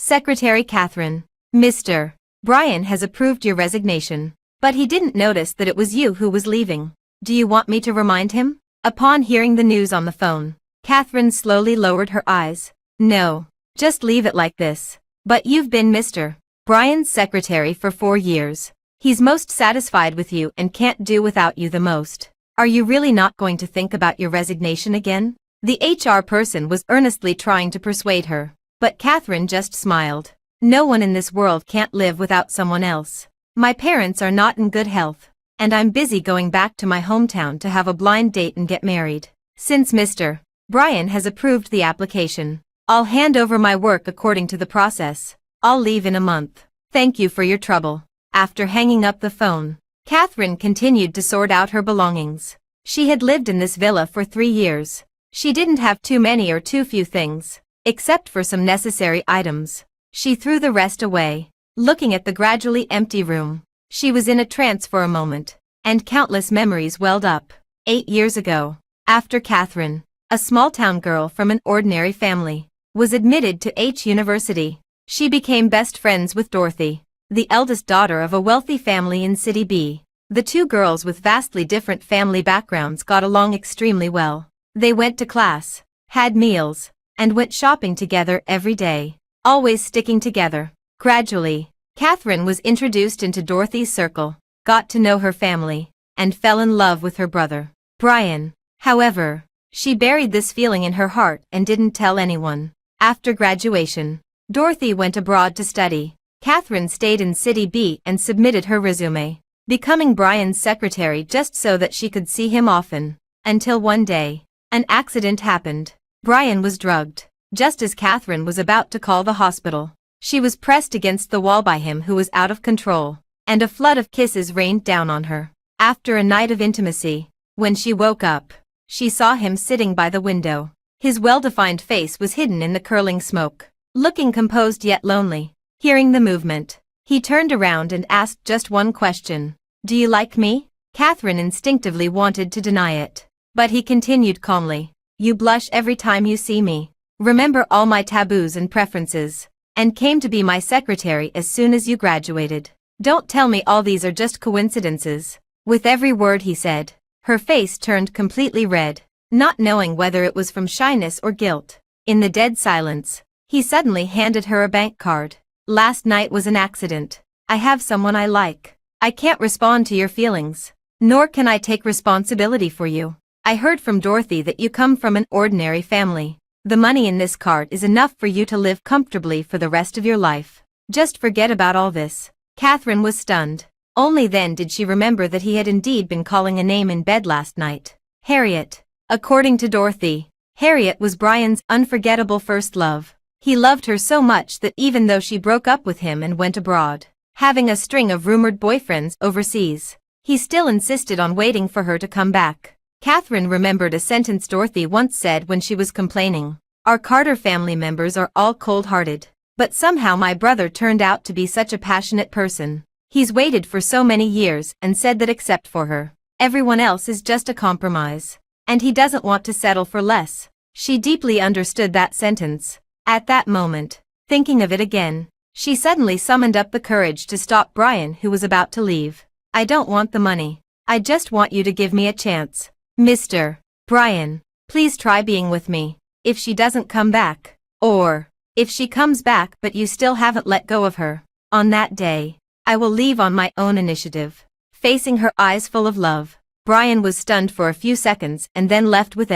Secretary Catherine. Mr. Brian has approved your resignation, but he didn't notice that it was you who was leaving. Do you want me to remind him? Upon hearing the news on the phone, Catherine slowly lowered her eyes. No, just leave it like this. But you've been Mr. Brian's secretary for 4 years. He's most satisfied with you and can't do without you the most. Are you really not going to think about your resignation again? The HR person was earnestly trying to persuade her, but Catherine just smiled. No one in this world can't live without someone else. My parents are not in good health, and I'm busy going back to my hometown to have a blind date and get married. Since Mr. Brian has approved the application, I'll hand over my work according to the process. I'll leave in a month. Thank you for your trouble. After hanging up the phone, Catherine continued to sort out her belongings. She had lived in this villa for 3 years. She didn't have too many or too few things, except for some necessary items. She threw the rest away. Looking at the gradually empty room, she was in a trance for a moment, and countless memories welled up. 8 years ago, after Catherine, a small-town girl from an ordinary family, was admitted to H University, she became best friends with Dorothy, the eldest daughter of a wealthy family in City B. The two girls with vastly different family backgrounds got along extremely well. They went to class, had meals, and went shopping together every day, always sticking together. Gradually, Catherine was introduced into Dorothy's circle, got to know her family, and fell in love with her brother, Brian. However, she buried this feeling in her heart and didn't tell anyone. After graduation, Dorothy went abroad to study. Catherine stayed in City B and submitted her resume, becoming Brian's secretary just so that she could see him often. Until one day, an accident happened. Brian was drugged. Just as Catherine was about to call the hospital, she was pressed against the wall by him who was out of control, and a flood of kisses rained down on her. After a night of intimacy, when she woke up, she saw him sitting by the window. His well-defined face was hidden in the curling smoke. Looking composed yet lonely, hearing the movement, he turned around and asked just one question. Do you like me? Catherine instinctively wanted to deny it, but he continued calmly. You blush every time you see me. Remember all my taboos and preferences, and came to be my secretary as soon as you graduated. Don't tell me all these are just coincidences. With every word he said, her face turned completely red, not knowing whether it was from shyness or guilt. In the dead silence, he suddenly handed her a bank card. Last night was an accident. I have someone I like. I can't respond to your feelings, nor can I take responsibility for you. I heard from Dorothy that you come from an ordinary family. The money in this card is enough for you to live comfortably for the rest of your life. Just forget about all this. Catherine was stunned. Only then did she remember that he had indeed been calling a name in bed last night. Harriet. According to Dorothy, Harriet was Brian's unforgettable first love. He loved her so much that even though she broke up with him and went abroad, having a string of rumored boyfriends overseas, he still insisted on waiting for her to come back. Catherine remembered a sentence Dorothy once said when she was complaining. Our Carter family members are all cold-hearted, but somehow my brother turned out to be such a passionate person. He's waited for so many years and said that except for her, everyone else is just a compromise. And he doesn't want to settle for less. She deeply understood that sentence. At that moment, thinking of it again, she suddenly summoned up the courage to stop Brian who was about to leave. I don't want the money. I just want you to give me a chance. Mr. Brian, please try being with me. If she doesn't come back, or if she comes back but you still haven't let go of her, on that day, I will leave on my own initiative. Facing her eyes full of love, Brian was stunned for a few seconds and then left with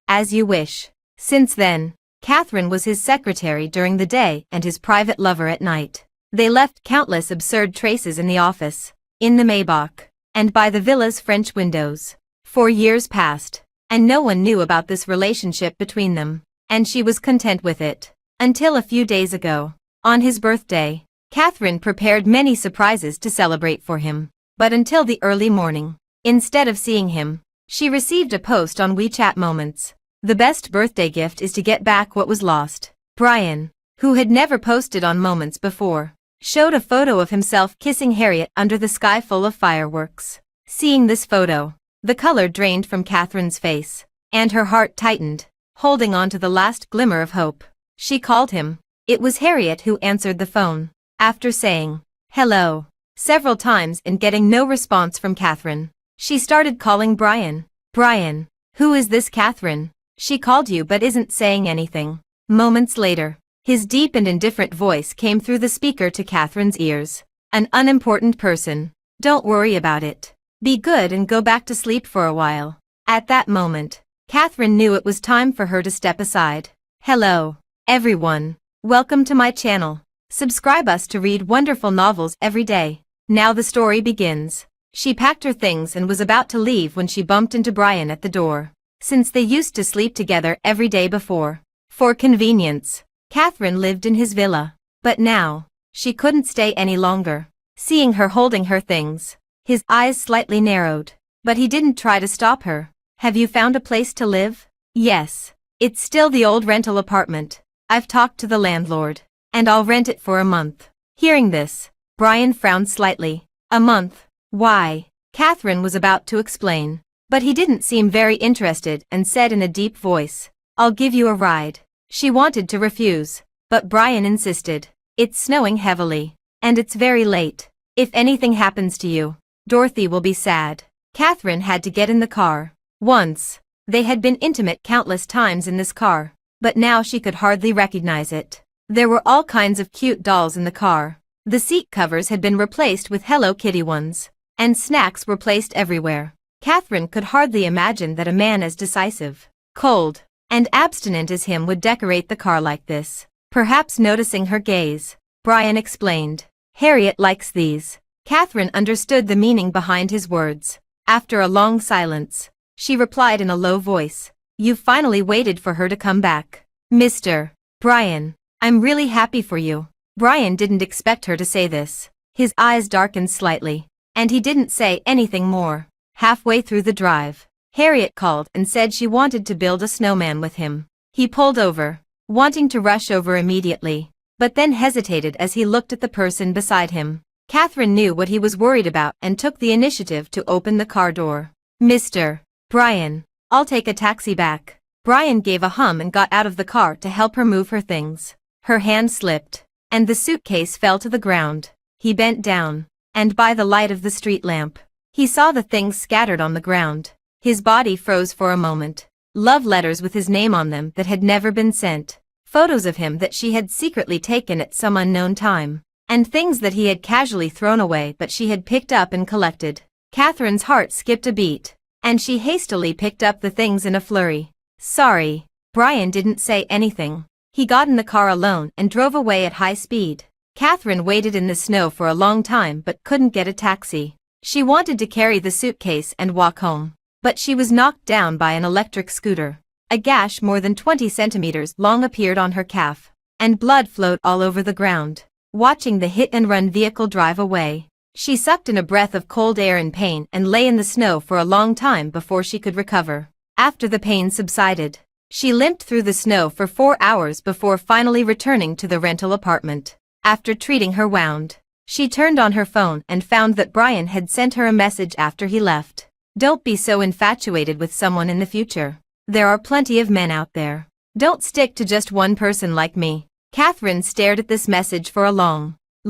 as you wish. Since then, Catherine was his secretary during the day and his private lover at night. They left countless absurd traces in the office, in the Maybach, and by the villa's French windows. 4 years passed, and no one knew about this relationship between them, and she was content with it. Until a few days ago, on his birthday, Catherine prepared many surprises to celebrate for him. But until the early morning, instead of seeing him, she received a post on WeChat Moments. The best birthday gift is to get back what was lost. Brian, who had never posted on Moments before, showed a photo of himself kissing Harriet under the sky full of fireworks. Seeing this photo, the color drained from Catherine's face, and her heart tightened, holding on to the last glimmer of hope. She called him. It was Harriet who answered the phone. After saying, "Hello," several times and getting no response from Catherine, she started calling Brian. "Brian, who is this Catherine? She called you but isn't saying anything." Moments later, his deep and indifferent voice came through the speaker to Catherine's ears. "An unimportant person. Don't worry about it. Be good and go back to sleep for a while." At that moment, Catherine knew it was time for her to step aside. "Hello, everyone. Welcome to my channel. Subscribe us to read wonderful novels every day." Now the story begins. She packed her things and was about to leave when she bumped into Brian at the door. Since they used to sleep together every day before, for convenience, Catherine lived in his villa. But now, she couldn't stay any longer. Seeing her holding her things, his eyes slightly narrowed. But he didn't try to stop her. "Have you found a place to live?" "Yes. It's still the old rental apartment. I've talked to the landlord, and I'll rent it for a month." Hearing this, Brian frowned slightly. "A month? Why?" Catherine was about to explain, but he didn't seem very interested and said in a deep voice, "I'll give you a ride." She wanted to refuse, but Brian insisted. "It's snowing heavily, and it's very late. If anything happens to you, Dorothy will be sad." Catherine had to get in the car. Once, they had been intimate countless times in this car, but now she could hardly recognize it. There were all kinds of cute dolls in the car. The seat covers had been replaced with Hello Kitty ones, and snacks were placed everywhere. Catherine could hardly imagine that a man as decisive, cold, and abstinent as him would decorate the car like this. Perhaps noticing her gaze, Brian explained, "Harriet likes these." Catherine understood the meaning behind his words. After a long silence, she replied in a low voice, "You've finally waited for her to come back. Mr. Brian, I'm really happy for you." Brian didn't expect her to say this. His eyes darkened slightly, and he didn't say anything more. Halfway through the drive, Harriet called and said she wanted to build a snowman with him. He pulled over, wanting to rush over immediately, but then hesitated as he looked at the person beside him. Catherine knew what he was worried about and took the initiative to open the car door. "Mr. Brian, I'll take a taxi back." Brian gave a hum and got out of the car to help her move her things. Her hand slipped, and the suitcase fell to the ground. He bent down, and by the light of the street lamp, he saw the things scattered on the ground. His body froze for a moment. Love letters with his name on them that had never been sent. Photos of him that she had secretly taken at some unknown time. And things that he had casually thrown away but she had picked up and collected. Catherine's heart skipped a beat, and she hastily picked up the things in a flurry. "Sorry." Brian didn't say anything. He got in the car alone and drove away at high speed. Catherine waited in the snow for a long time but couldn't get a taxi. She wanted to carry the suitcase and walk home, but she was knocked down by an electric scooter. A gash more than 20 centimeters long appeared on her calf, and blood flowed all over the ground. Watching the hit-and-run vehicle drive away, she sucked in a breath of cold air in pain and lay in the snow for a long time before she could recover. After the pain subsided, she limped through the snow for 4 hours before finally returning to the rental apartment. After treating her wound, she turned on her phone and found that Brian had sent her a message after he left. "Don't be so infatuated with someone in the future. There are plenty of men out there. Don't stick to just one person like me." Catherine stared at this message for a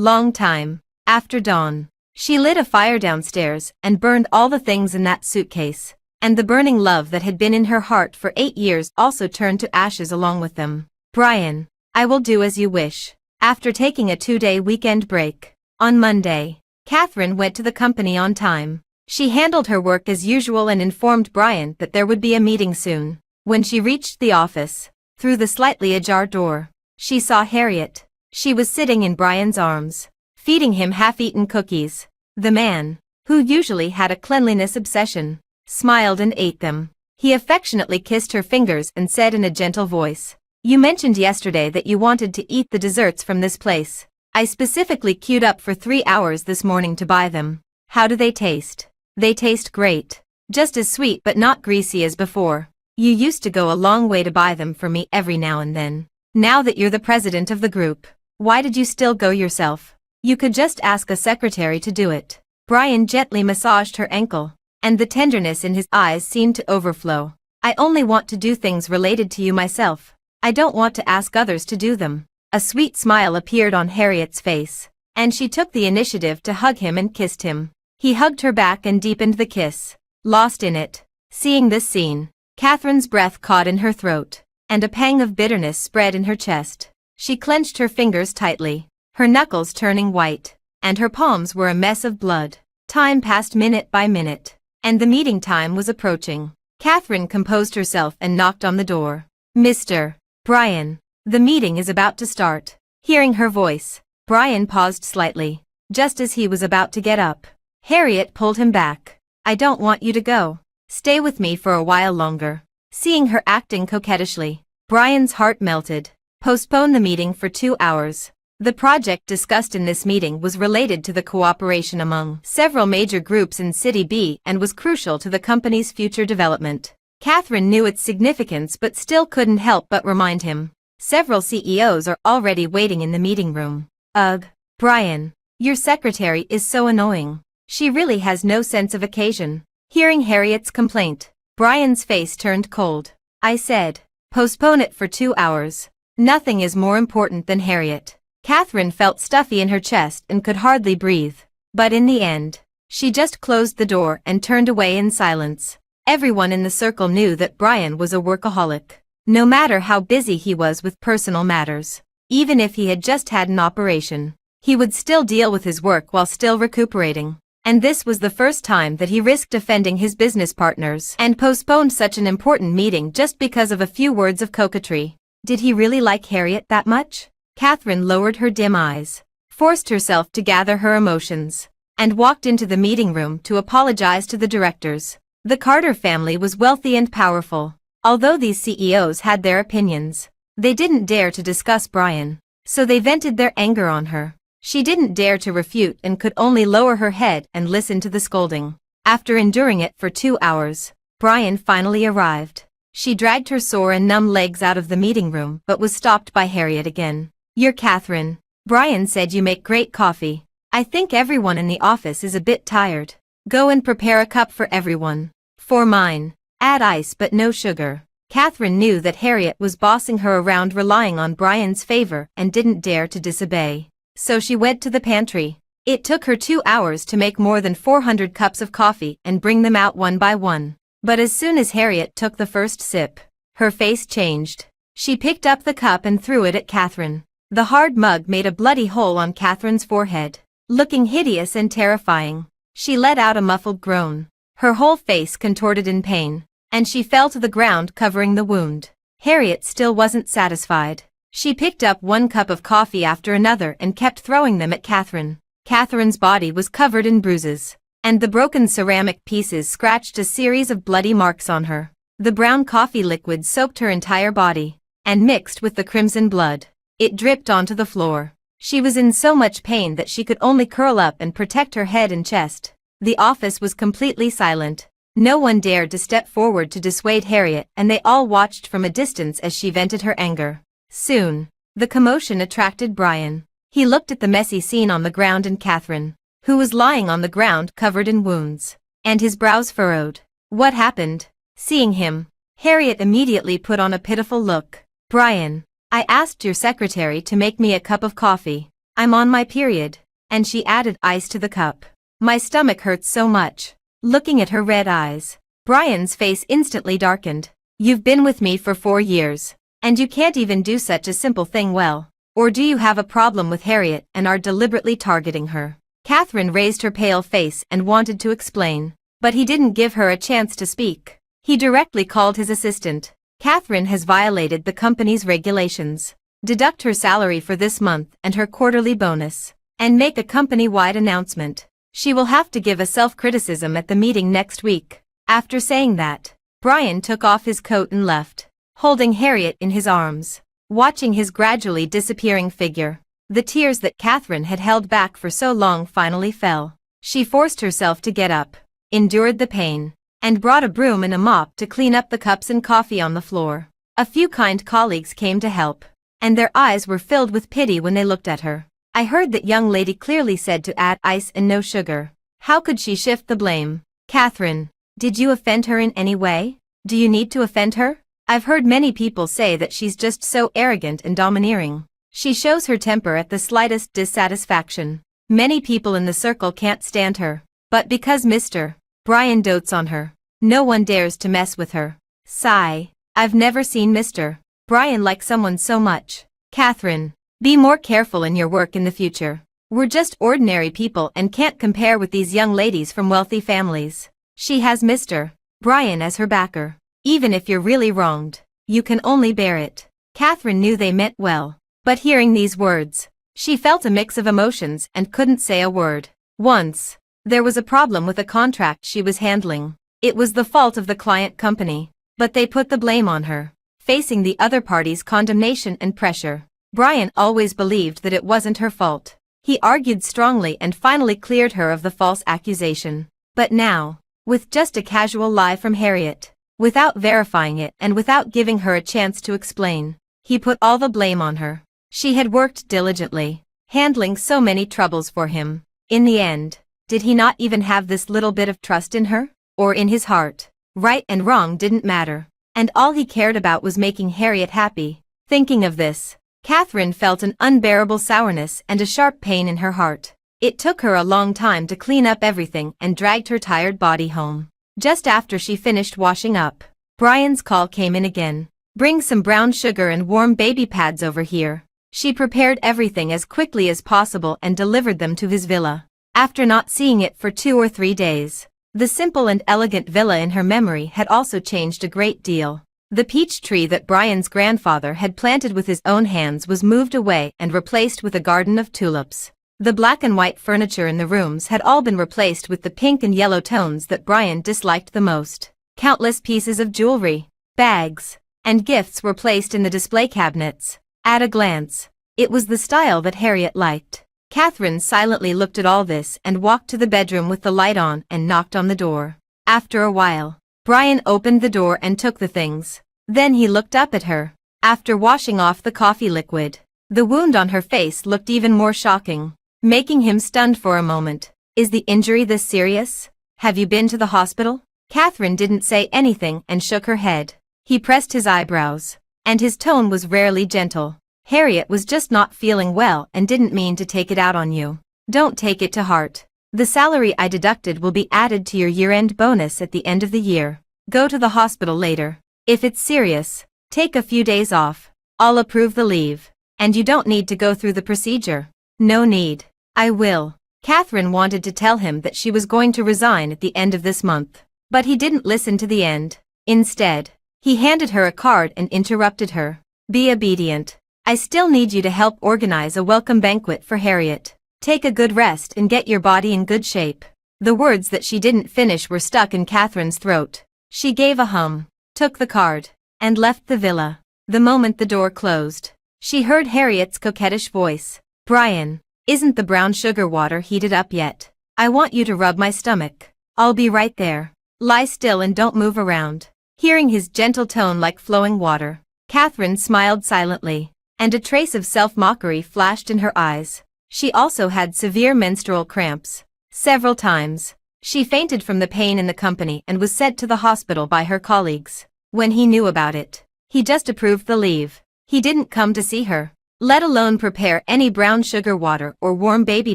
long time. After dawn, she lit a fire downstairs and burned all the things in that suitcase, and the burning love that had been in her heart for 8 years also turned to ashes along with them. "Brian, I will do as you wish." After taking a 2-day weekend break, on Monday, Catherine went to the company on time. She handled her work as usual and informed Brian that there would be a meeting soon. When she reached the office, through the slightly ajar door, she saw Harriet. She was sitting in Brian's arms, feeding him half-eaten cookies. The man, who usually had a cleanliness obsession, smiled and ate them. He affectionately kissed her fingers and said in a gentle voice, "You mentioned yesterday that you wanted to eat the desserts from this place. I specifically queued up for 3 hours this morning to buy them. How do they taste?" "They taste great. Just as sweet but not greasy as before. You used to go a long way to buy them for me every now and then. Now that you're the president of the group, why did you still go yourself? You could just ask a secretary to do it." Brian gently massaged her ankle, and the tenderness in his eyes seemed to overflow. "I only want to do things related to you myself. I don't want to ask others to do them." A sweet smile appeared on Harriet's face, and she took the initiative to hug him and kissed him. He hugged her back and deepened the kiss, lost in it. Seeing this scene, Catherine's breath caught in her throat, and a pang of bitterness spread in her chest. She clenched her fingers tightly, her knuckles turning white, and her palms were a mess of blood. Time passed minute by minute, and the meeting time was approaching. Catherine composed herself and knocked on the door. "Mr. Brian, the meeting is about to start." Hearing her voice, Brian paused slightly, just as he was about to get up. Harriet pulled him back. "I don't want you to go. Stay with me for a while longer." Seeing her acting coquettishly, Brian's heart melted. Postpone the meeting for 2 hours. The project discussed in this meeting was related to the cooperation among several major groups in City B and was crucial to the company's future development. Catherine knew its significance but still couldn't help but remind him. "Several CEOs are already waiting in the meeting room." "Ugh, Brian, your secretary is so annoying. She really has no sense of occasion." Hearing Harriet's complaint, Brian's face turned cold. "I said, postpone it for 2 hours. Nothing is more important than Harriet." Catherine felt stuffy in her chest and could hardly breathe. But in the end, she just closed the door and turned away in silence. Everyone in the circle knew that Brian was a workaholic. No matter how busy he was with personal matters, even if he had just had an operation, he would still deal with his work while still recuperating. And this was the first time that he risked offending his business partners and postponed such an important meeting just because of a few words of coquetry. Did he really like Harriet that much? Catherine lowered her dim eyes, forced herself to gather her emotions, and walked into the meeting room to apologize to the directors. The Carter family was wealthy and powerful. Although these CEOs had their opinions, they didn't dare to discuss Brian, so they vented their anger on her. She didn't dare to refute and could only lower her head and listen to the scolding. After enduring it for 2 hours, Brian finally arrived. She dragged her sore and numb legs out of the meeting room but was stopped by Harriet again. "You're Catherine. Brian said you make great coffee. I think everyone in the office is a bit tired. Go and prepare a cup for everyone. For mine, add ice but no sugar." Catherine knew that Harriet was bossing her around, relying on Brian's favor, and didn't dare to disobey. So she went to the pantry. It took her 2 hours to make more than 400 cups of coffee and bring them out one by one. But as soon as Harriet took the first sip, her face changed. She picked up the cup and threw it at Catherine. The hard mug made a bloody hole on Catherine's forehead. Looking hideous and terrifying, she let out a muffled groan. Her whole face contorted in pain, and she fell to the ground covering the wound. Harriet still wasn't satisfied. She picked up one cup of coffee after another and kept throwing them at Catherine. Catherine's body was covered in bruises, and the broken ceramic pieces scratched a series of bloody marks on her. The brown coffee liquid soaked her entire body, and mixed with the crimson blood, it dripped onto the floor. She was in so much pain that she could only curl up and protect her head and chest. The office was completely silent. No one dared to step forward to dissuade Harriet, and they all watched from a distance as she vented her anger. Soon, the commotion attracted Brian. He looked at the messy scene on the ground and Catherine, who was lying on the ground covered in wounds, and his brows furrowed. "What happened?" Seeing him, Harriet immediately put on a pitiful look. "Brian, I asked your secretary to make me a cup of coffee. I'm on my period," and she added ice to the cup. "My stomach hurts so much." Looking at her red eyes, Brian's face instantly darkened. "You've been with me for 4 years, and you can't even do such a simple thing well. Or do you have a problem with Harriet and are deliberately targeting her?" Catherine raised her pale face and wanted to explain, but he didn't give her a chance to speak. He directly called his assistant. "Catherine has violated the company's regulations. Deduct her salary for this month and her quarterly bonus, and make a company-wide announcement. She will have to give a self-criticism at the meeting next week." After saying that, Brian took off his coat and left, holding Harriet in his arms. Watching his gradually disappearing figure, the tears that Catherine had held back for so long finally fell. She forced herself to get up, endured the pain, and brought a broom and a mop to clean up the cups and coffee on the floor. A few kind colleagues came to help, and their eyes were filled with pity when they looked at her. "I heard that young lady clearly said to add ice and no sugar. How could she shift the blame?" "Catherine, did you offend her in any way? Do you need to offend her? I've heard many people say that she's just so arrogant and domineering." She shows her temper at the slightest dissatisfaction. Many people in the circle can't stand her. But because Mr. Brian dotes on her, no one dares to mess with her. Sigh. I've never seen Mr. Brian like someone so much. Catherine, be more careful in your work in the future. We're just ordinary people and can't compare with these young ladies from wealthy families. She has Mr. Brian as her backer. Even if you're really wronged, you can only bear it. Catherine knew they meant well. But hearing these words, she felt a mix of emotions and couldn't say a word. Once, there was a problem with a contract she was handling. It was the fault of the client company, but they put the blame on her, facing the other party's condemnation and pressure. Brian always believed that it wasn't her fault. He argued strongly and finally cleared her of the false accusation. But now, with just a casual lie from Harriet, without verifying it and without giving her a chance to explain, he put all the blame on her. She had worked diligently, handling so many troubles for him. In the end, did he not even have this little bit of trust in her? Or in his heart? Right and wrong didn't matter, and all he cared about was making Harriet happy. Thinking of this, Catherine felt an unbearable sourness and a sharp pain in her heart. It took her a long time to clean up everything and dragged her tired body home. Just after she finished washing up, Brian's call came in again. Bring some brown sugar and warm baby pads over here. She prepared everything as quickly as possible and delivered them to his villa. After not seeing it for 2 or 3 days, the simple and elegant villa in her memory had also changed a great deal. The peach tree that Brian's grandfather had planted with his own hands was moved away and replaced with a garden of tulips. The black and white furniture in the rooms had all been replaced with the pink and yellow tones that Brian disliked the most. Countless pieces of jewelry, bags, and gifts were placed in the display cabinets. At a glance, it was the style that Harriet liked. Catherine silently looked at all this and walked to the bedroom with the light on and knocked on the door. After a while, Brian opened the door and took the things. Then he looked up at her. After washing off the coffee liquid, the wound on her face looked even more shocking, making him stunned for a moment. Is the injury this serious? Have you been to the hospital? Catherine didn't say anything and shook her head. He pressed his eyebrows, and his tone was rarely gentle. Harriet was just not feeling well and didn't mean to take it out on you. Don't take it to heart. The salary I deducted will be added to your year-end bonus at the end of the year. Go to the hospital later. If it's serious, take a few days off. I'll approve the leave. And you don't need to go through the procedure. No need. I will. Catherine wanted to tell him that she was going to resign at the end of this month. But he didn't listen to the end. Instead, he handed her a card and interrupted her. Be obedient. I still need you to help organize a welcome banquet for Harriet. Take a good rest and get your body in good shape. The words that she didn't finish were stuck in Catherine's throat. She gave a hum, took the card, and left the villa. The moment the door closed, she heard Harriet's coquettish voice. Brian, isn't the brown sugar water heated up yet? I want you to rub my stomach. I'll be right there. Lie still and don't move around. Hearing his gentle tone like flowing water, Catherine smiled silently, and a trace of self-mockery flashed in her eyes. She also had severe menstrual cramps. Several times, she fainted from the pain in the company and was sent to the hospital by her colleagues. When he knew about it, he just approved the leave. He didn't come to see her, let alone prepare any brown sugar water or warm baby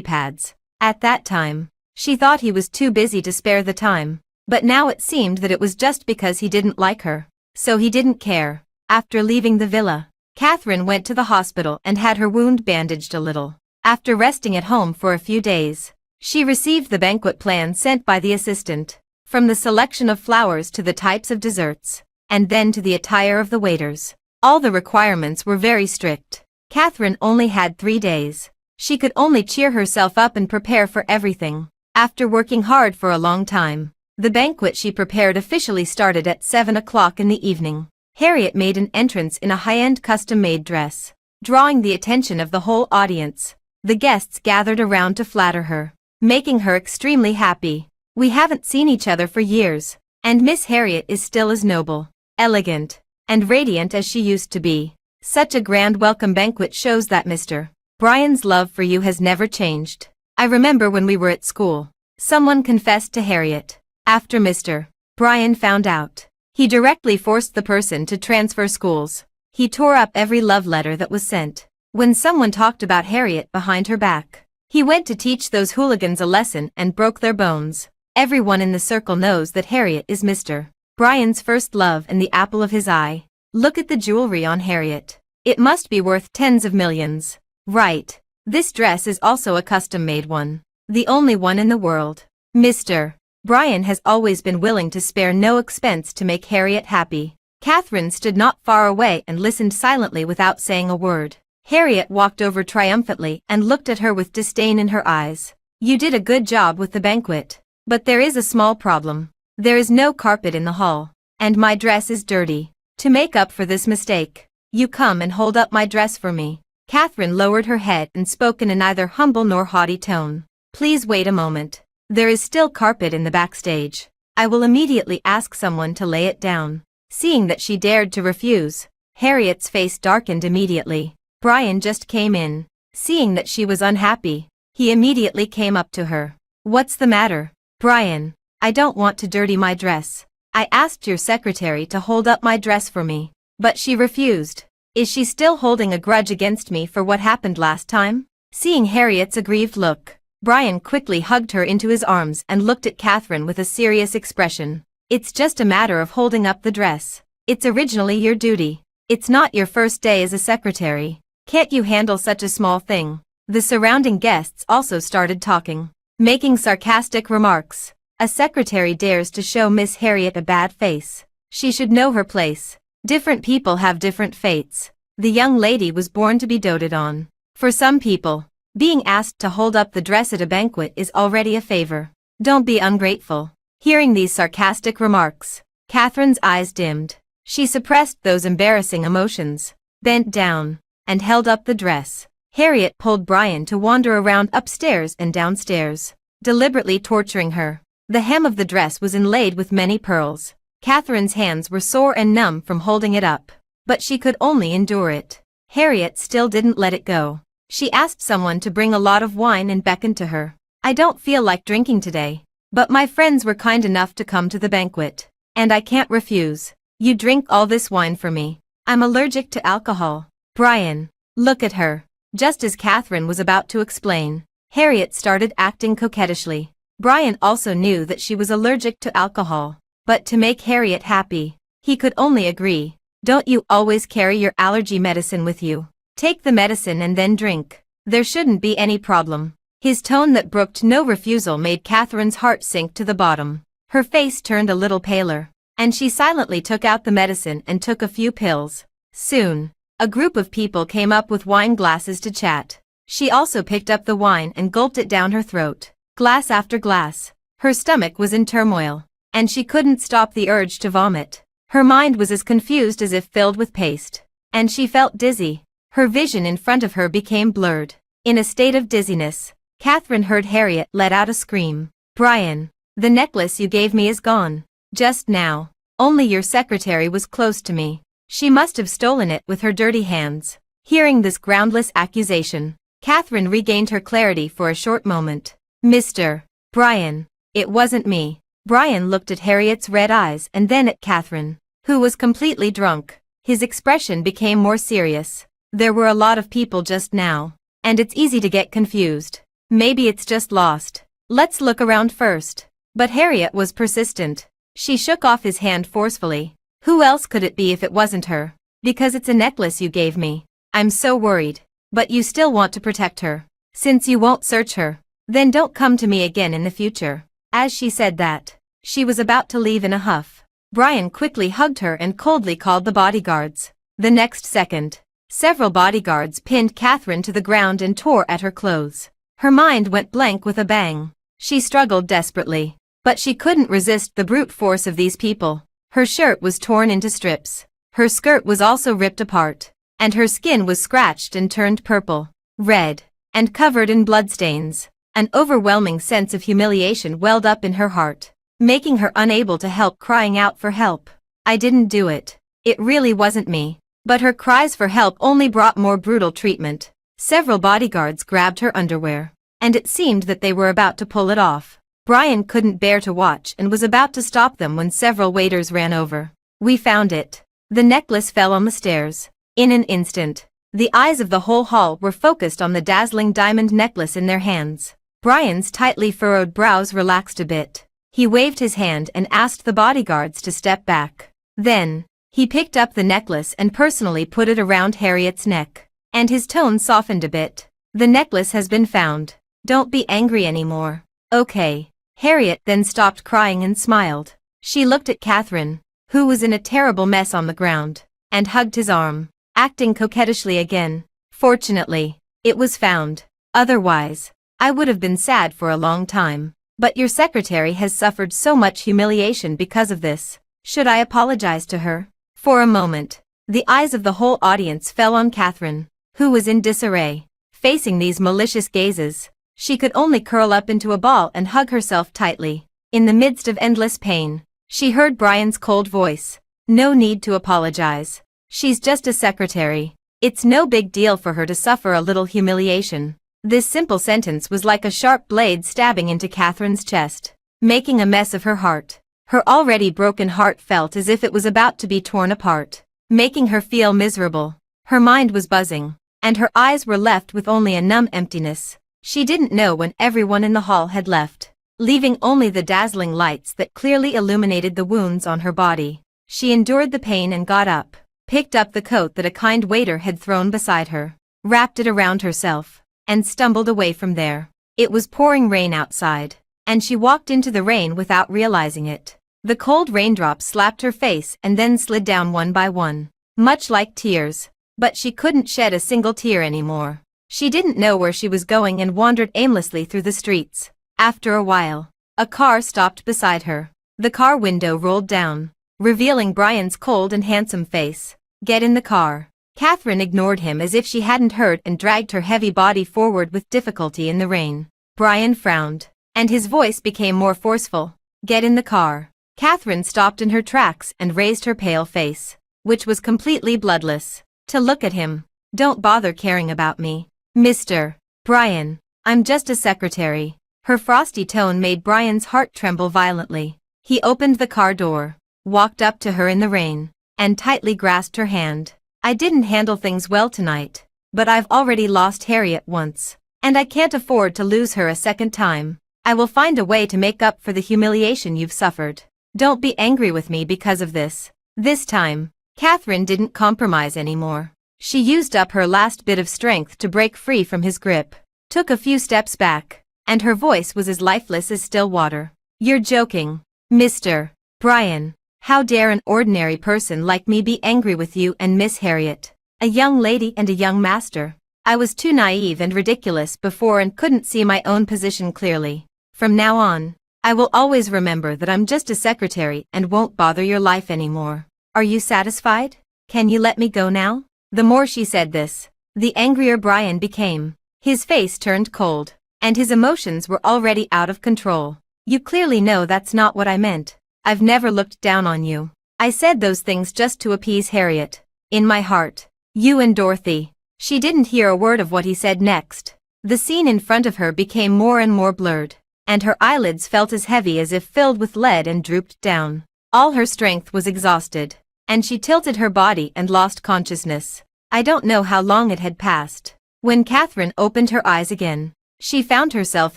pads. At that time, she thought he was too busy to spare the time. But now it seemed that it was just because he didn't like her. So he didn't care. After leaving the villa, Catherine went to the hospital and had her wound bandaged a little. After resting at home for a few days, she received the banquet plan sent by the assistant, from the selection of flowers to the types of desserts, and then to the attire of the waiters. All the requirements were very strict. Catherine only had 3 days. She could only cheer herself up and prepare for everything. After working hard for a long time, the banquet she prepared officially started at 7 o'clock in the evening. Harriet made an entrance in a high-end custom-made dress, drawing the attention of the whole audience. The guests gathered around to flatter her, making her extremely happy. We haven't seen each other for years, and Miss Harriet is still as noble, elegant, and radiant as she used to be. Such a grand welcome banquet shows that Mr. Brian's love for you has never changed. I remember when we were at school, someone confessed to Harriet. After Mr. Brian found out, he directly forced the person to transfer schools. He tore up every love letter that was sent. when someone talked about Harriet behind her back. He went to teach those hooligans a lesson and broke their bones. Everyone in the circle knows that Harriet is Mr. Brian's first love and the apple of his eye. Look at the jewelry on Harriet. It must be worth tens of millions. Right. This dress is also a custom-made one. The only one in the world. Mr. Brian has always been willing to spare no expense to make Harriet happy. Catherine stood not far away and listened silently without saying a word. Harriet walked over triumphantly and looked at her with disdain in her eyes. You did a good job with the banquet. But there is a small problem. There is no carpet in the hall. And my dress is dirty. To make up for this mistake, you come and hold up my dress for me. Catherine lowered her head and spoke in a neither humble nor haughty tone. Please wait a moment. There is still carpet in the backstage. I will immediately ask someone to lay it down. Seeing that she dared to refuse, Harriet's face darkened immediately. Brian just came in. Seeing that she was unhappy, he immediately came up to her. What's the matter, Brian? I don't want to dirty my dress. I asked your secretary to hold up my dress for me, but she refused. Is she still holding a grudge against me for what happened last time? Seeing Harriet's aggrieved look, Brian quickly hugged her into his arms and looked at Catherine with a serious expression. It's just a matter of holding up the dress. It's originally your duty. It's not your first day as a secretary. Can't you handle such a small thing? The surrounding guests also started talking, making sarcastic remarks. A secretary dares to show Miss Harriet a bad face. She should know her place. Different people have different fates. The young lady was born to be doted on. For some people, being asked to hold up the dress at a banquet is already a favor. Don't be ungrateful. Hearing these sarcastic remarks, Catherine's eyes dimmed. She suppressed those embarrassing emotions, bent down, and held up the dress. Harriet pulled Brian to wander around upstairs and downstairs, deliberately torturing her. The hem of the dress was inlaid with many pearls. Catherine's hands were sore and numb from holding it up, but she could only endure it. Harriet still didn't let it go. She asked someone to bring a lot of wine and beckoned to her. I don't feel like drinking today, but my friends were kind enough to come to the banquet, and I can't refuse. You drink all this wine for me. I'm allergic to alcohol. Brian, look at her. Just as Catherine was about to explain, Harriet started acting coquettishly. Brian also knew that she was allergic to alcohol, but to make Harriet happy, he could only agree. Don't you always carry your allergy medicine with you? Take the medicine and then drink. There shouldn't be any problem. His tone that brooked no refusal made Catherine's heart sink to the bottom. Her face turned a little paler, and she silently took out the medicine and took a few pills. Soon, a group of people came up with wine glasses to chat. She also picked up the wine and gulped it down her throat, glass after glass. Her stomach was in turmoil, and she couldn't stop the urge to vomit. Her mind was as confused as if filled with paste, and she felt dizzy. Her vision in front of her became blurred. In a state of dizziness, Catherine heard Harriet let out a scream. Brian, the necklace you gave me is gone. Just now. Only your secretary was close to me. She must have stolen it with her dirty hands. Hearing this groundless accusation, Catherine regained her clarity for a short moment. Mr. Brian, it wasn't me. Brian looked at Harriet's red eyes and then at Catherine, who was completely drunk. His expression became more serious. There were a lot of people just now, and it's easy to get confused. Maybe it's just lost. Let's look around first. But Harriet was persistent. She shook off his hand forcefully. Who else could it be if it wasn't her? Because it's a necklace you gave me. I'm so worried. But you still want to protect her. Since you won't search her, then don't come to me again in the future. As she said that, she was about to leave in a huff. Brian quickly hugged her and coldly called the bodyguards. The next second, several bodyguards pinned Catherine to the ground and tore at her clothes. Her mind went blank with a bang. She struggled desperately, but she couldn't resist the brute force of these people. Her shirt was torn into strips. Her skirt was also ripped apart, and her skin was scratched and turned purple, red, and covered in bloodstains. An overwhelming sense of humiliation welled up in her heart, making her unable to help crying out for help. I didn't do it. It really wasn't me. But her cries for help only brought more brutal treatment. Several bodyguards grabbed her underwear, and it seemed that they were about to pull it off. Brian couldn't bear to watch and was about to stop them when several waiters ran over. We found it. The necklace fell on the stairs. In an instant, The eyes of the whole hall were focused on the dazzling diamond necklace in their hands. Brian's tightly furrowed brows relaxed a bit. He waved his hand and asked the bodyguards to step back. Then, he picked up the necklace and personally put it around Harriet's neck. And his tone softened a bit. The necklace has been found. Don't be angry anymore. Okay. Harriet then stopped crying and smiled. She looked at Catherine, who was in a terrible mess on the ground, and hugged his arm, acting coquettishly again. Fortunately, it was found. Otherwise, I would have been sad for a long time. But your secretary has suffered so much humiliation because of this. Should I apologize to her? For a moment, the eyes of the whole audience fell on Catherine, who was in disarray. Facing these malicious gazes, she could only curl up into a ball and hug herself tightly. In the midst of endless pain, she heard Brian's cold voice. No need to apologize. She's just a secretary. It's no big deal for her to suffer a little humiliation. This simple sentence was like a sharp blade stabbing into Catherine's chest, making a mess of her heart. Her already broken heart felt as if it was about to be torn apart, making her feel miserable. Her mind was buzzing, and her eyes were left with only a numb emptiness. She didn't know when everyone in the hall had left, leaving only the dazzling lights that clearly illuminated the wounds on her body. She endured the pain and got up, picked up the coat that a kind waiter had thrown beside her, wrapped it around herself, and stumbled away from there. It was pouring rain outside, and she walked into the rain without realizing it. The cold raindrops slapped her face and then slid down one by one, much like tears, but she couldn't shed a single tear anymore. She didn't know where she was going and wandered aimlessly through the streets. After a while, a car stopped beside her. The car window rolled down, revealing Brian's cold and handsome face. Get in the car. Catherine ignored him as if she hadn't heard and dragged her heavy body forward with difficulty in the rain. Brian frowned, and his voice became more forceful. Get in the car. Catherine stopped in her tracks and raised her pale face, which was completely bloodless, to look at him. Don't bother caring about me, Mr. Brian. I'm just a secretary. Her frosty tone made Brian's heart tremble violently. He opened the car door, walked up to her in the rain, and tightly grasped her hand. I didn't handle things well tonight, but I've already lost Harriet once, and I can't afford to lose her a second time. I will find a way to make up for the humiliation you've suffered. Don't be angry with me because of this. This time, Catherine didn't compromise anymore. She used up her last bit of strength to break free from his grip, took a few steps back, and her voice was as lifeless as still water. You're joking, Mr. Brian. How dare an ordinary person like me be angry with you and Miss Harriet, a young lady and a young master? I was too naive and ridiculous before and couldn't see my own position clearly. From now on, I will always remember that I'm just a secretary and won't bother your life anymore. Are you satisfied? Can you let me go now? The more she said this, the angrier Brian became. His face turned cold, and his emotions were already out of control. You clearly know that's not what I meant. I've never looked down on you. I said those things just to appease Harriet. In my heart, you and Dorothy. She didn't hear a word of what he said next. The scene in front of her became more and more blurred, and her eyelids felt as heavy as if filled with lead and drooped down. All her strength was exhausted, and she tilted her body and lost consciousness. I don't know how long it had passed. When Catherine opened her eyes again, she found herself